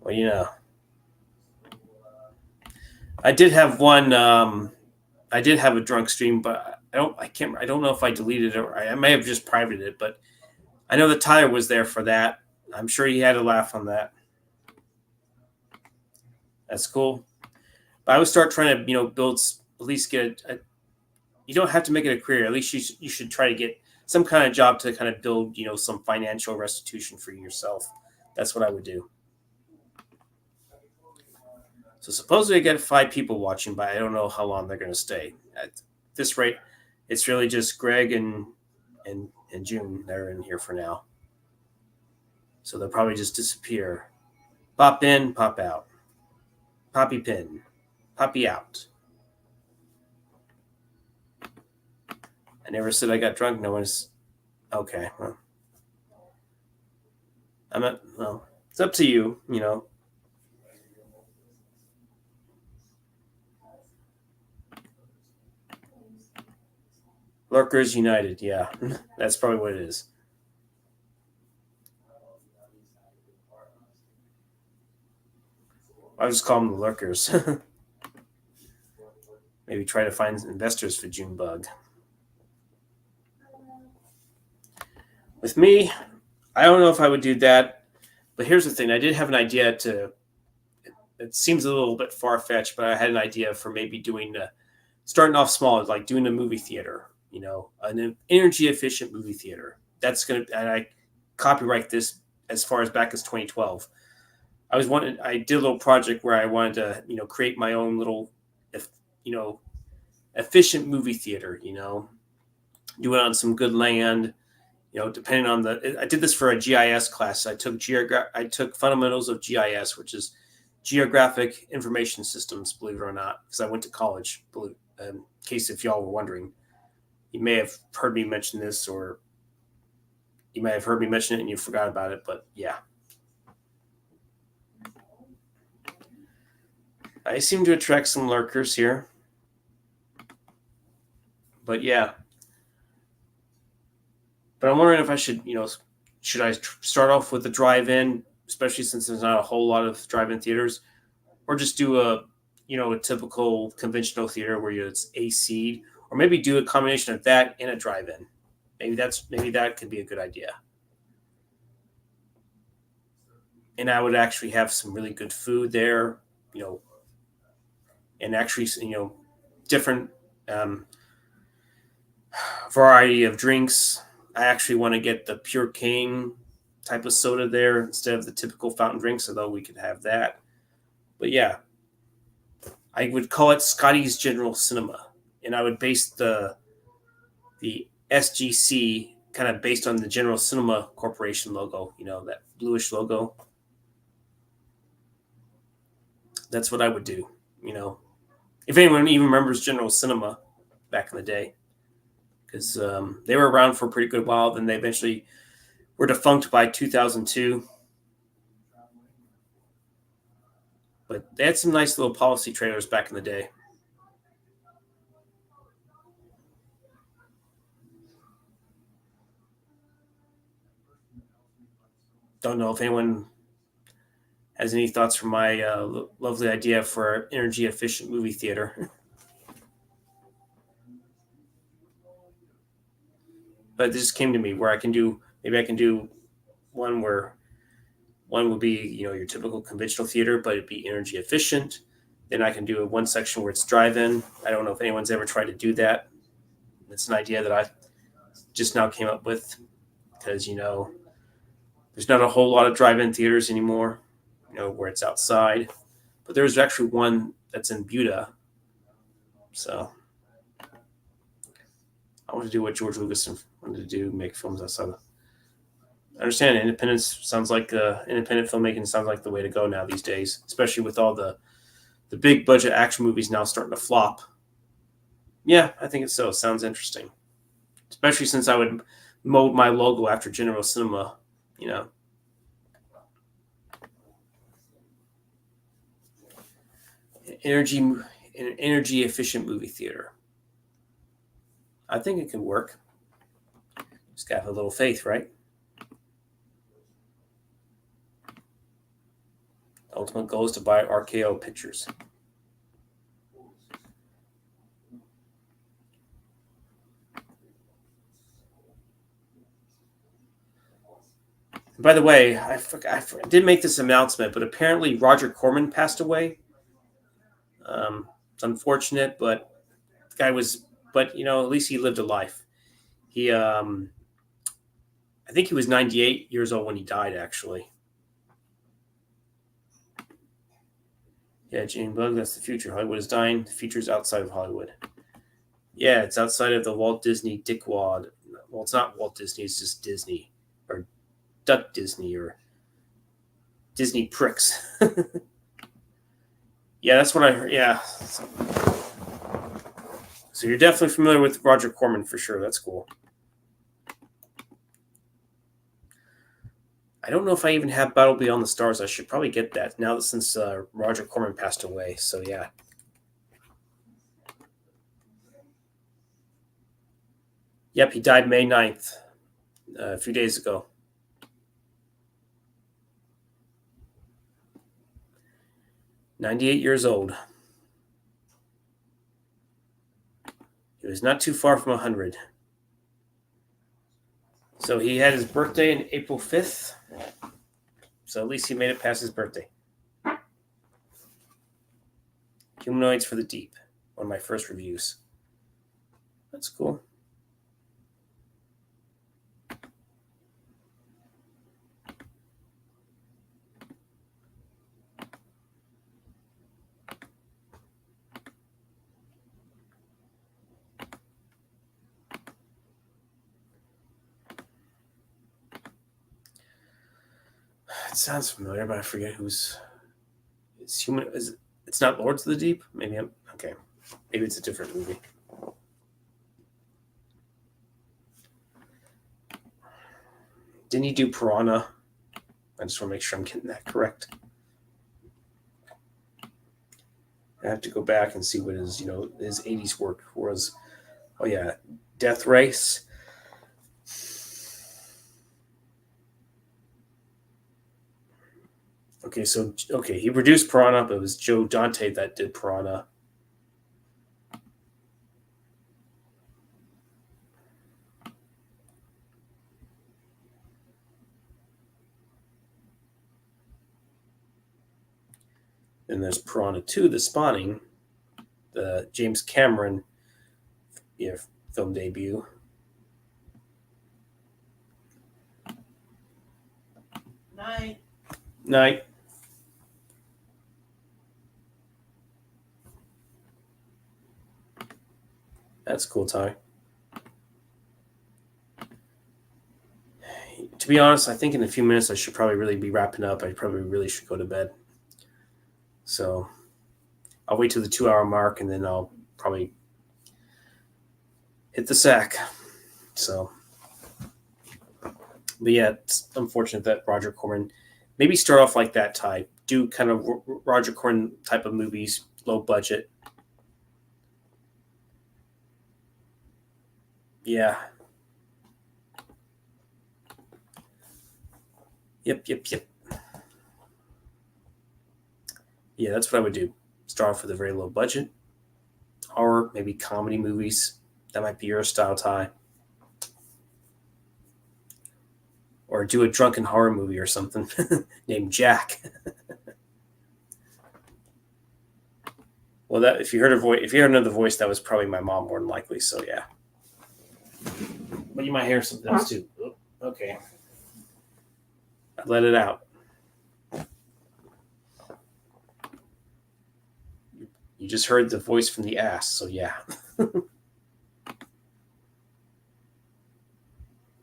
Well, I did have one. I did have a drunk stream, but I don't know if I deleted it or I may have just privated it. But I know that Tyler was there for that. I'm sure he had a laugh on that. That's cool. But I would start trying to build, at least get you don't have to make it a career. At least you should try to get some kind of job to kind of build some financial restitution for yourself. That's what I would do. So supposedly I get 5 people watching, but I don't know how long they're going to stay. At this rate, it's really just Greg and June that are in here for now. So they'll probably just disappear. Pop in, pop out. Poppy pin. Poppy out. I never said I got drunk. No one's okay. Well, I'm not. Well, it's up to you. You know. Lurkers United. Yeah, that's probably what it is. I'll just call them the lurkers. Maybe try to find investors for Junebug. With me, I don't know if I would do that. But here's the thing: I did have an idea to. It seems a little bit far fetched, but I had an idea for maybe doing starting off small, like doing a movie theater. You know, an energy efficient movie theater. That's gonna. And I copyright this as far as back as 2012. I did a little project where I wanted to, create my own little, if you know, efficient movie theater. Do it on some good land. Depending on I did this for a GIS class. I took fundamentals of GIS, which is geographic information systems. Believe it or not, because I went to college. In case if y'all were wondering, you may have heard me mention this, or you may have heard me mention it and you forgot about it. But yeah, I seem to attract some lurkers here. But yeah, but I'm wondering if I should I start off with the drive-in, especially since there's not a whole lot of drive-in theaters, or just do a typical conventional theater where it's AC, or maybe do a combination of that and a drive-in. Maybe that could be a good idea. And I would actually have some really good food there, you know, and actually, different um, variety of drinks. I actually want to get the pure cane type of soda there instead of the typical fountain drinks, although we could have that. But yeah, I would call it Scotty's General Cinema, and I would base the SGC kind of based on the General Cinema Corporation logo. That bluish logo. That's what I would do. If anyone even remembers General Cinema back in the day, because they were around for a pretty good while. Then they eventually were defunct by 2002. But they had some nice little policy trailers back in the day. Don't know if anyone has any thoughts for my lovely idea for an energy efficient movie theater. But it just came to me where maybe I can do one where one would be, your typical conventional theater, but it'd be energy efficient. Then I can do one section where it's drive-in. I don't know if anyone's ever tried to do that. It's an idea that I just now came up with because, there's not a whole lot of drive-in theaters anymore, where it's outside. But there's actually one that's in Buda. So I want to do what George Lucas wanted to do, make films outside of. I understand independent filmmaking sounds like the way to go now these days, especially with all the big budget action movies now starting to flop. Yeah, I think it's so. It sounds interesting, especially since I would mold my logo after General Cinema. An energy efficient movie theater. I think it can work. Just gotta have a little faith, right? The ultimate goal is to buy RKO Pictures. By the way, I did make this announcement, but apparently Roger Corman passed away. It's unfortunate, but the guy was, but at least he lived a life. He, I think he was 98 years old when he died, actually. Yeah, Junebug, that's the future. Hollywood is dying. The future's outside of Hollywood. Yeah, it's outside of the Walt Disney dickwad. Well, it's not Walt Disney, it's just Disney. Or Duck Disney, or Disney pricks. Yeah, that's what I heard. Yeah. So you're definitely familiar with Roger Corman for sure. That's cool. I don't know if I even have Battle Beyond the Stars. I should probably get that now that since Roger Corman passed away. So yeah. Yep, he died May 9th, a few days ago. "98 years old. He was not too far from 100. So he had his birthday on April 5th. So at least he made it past his birthday. Humanoids for the Deep. One of my first reviews. That's cool. It sounds familiar, but I forget who's. It's human. It's not Lords of the Deep? Maybe I'm. Okay. Maybe it's a different movie. Didn't he do Piranha? I just want to make sure I'm getting that correct. I have to go back and see what his 80s work was. Oh yeah, Death Race. Okay, he produced Piranha, but it was Joe Dante that did Piranha. And there's Piranha 2, The Spawning, the James Cameron film debut. Night. That's cool, Ty. To be honest, I think in a few minutes I should probably really be wrapping up. I probably really should go to bed. So I'll wait till the 2-hour mark and then I'll probably hit the sack. So, but yeah, it's unfortunate that Roger Corman maybe start off like that, Ty. Do kind of Roger Corman type of movies, low budget. Yeah. Yep. Yeah, that's what I would do. Start off with a very low budget. Or maybe comedy movies. That might be your style, Ty. Or do a drunken horror movie or something named Jack. Well, that if you heard another voice, that was probably my mom more than likely. So yeah. But you might hear something else too. Oh, okay. I let it out. You just heard the voice from the ass, so yeah.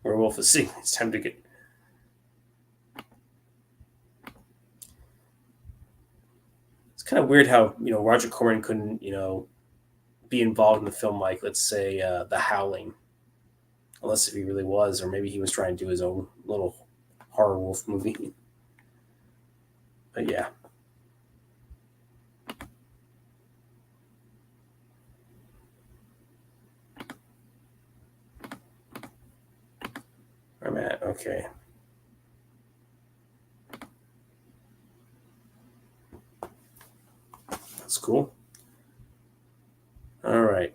Werewolf is singing. It's time to get. It's kind of weird how Roger Corman couldn't be involved in the film like let's say The Howling, unless if he really was, or maybe he was trying to do his own little horror wolf movie. But yeah. I'm at okay. That's cool. All right.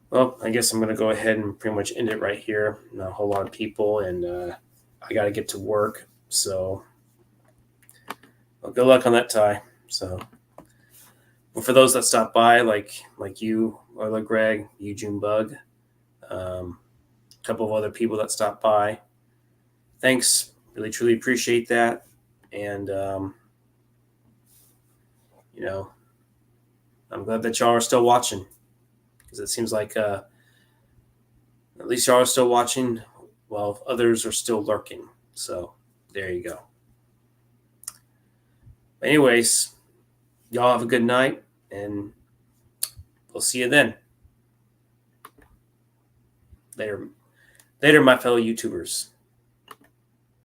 Well, I guess I'm going to go ahead and pretty much end it right here. Not a whole lot of people, and I got to get to work. So, well, good luck on that, Ty. So, but for those that stop by, like you, Oiler Greg, you, Junebug, a couple of other people that stopped by, thanks. Really, truly appreciate that. And, I'm glad that y'all are still watching because it seems like at least y'all are still watching while others are still lurking. So There you go. Anyways, y'all have a good night, and we'll see you then. Later, my fellow YouTubers.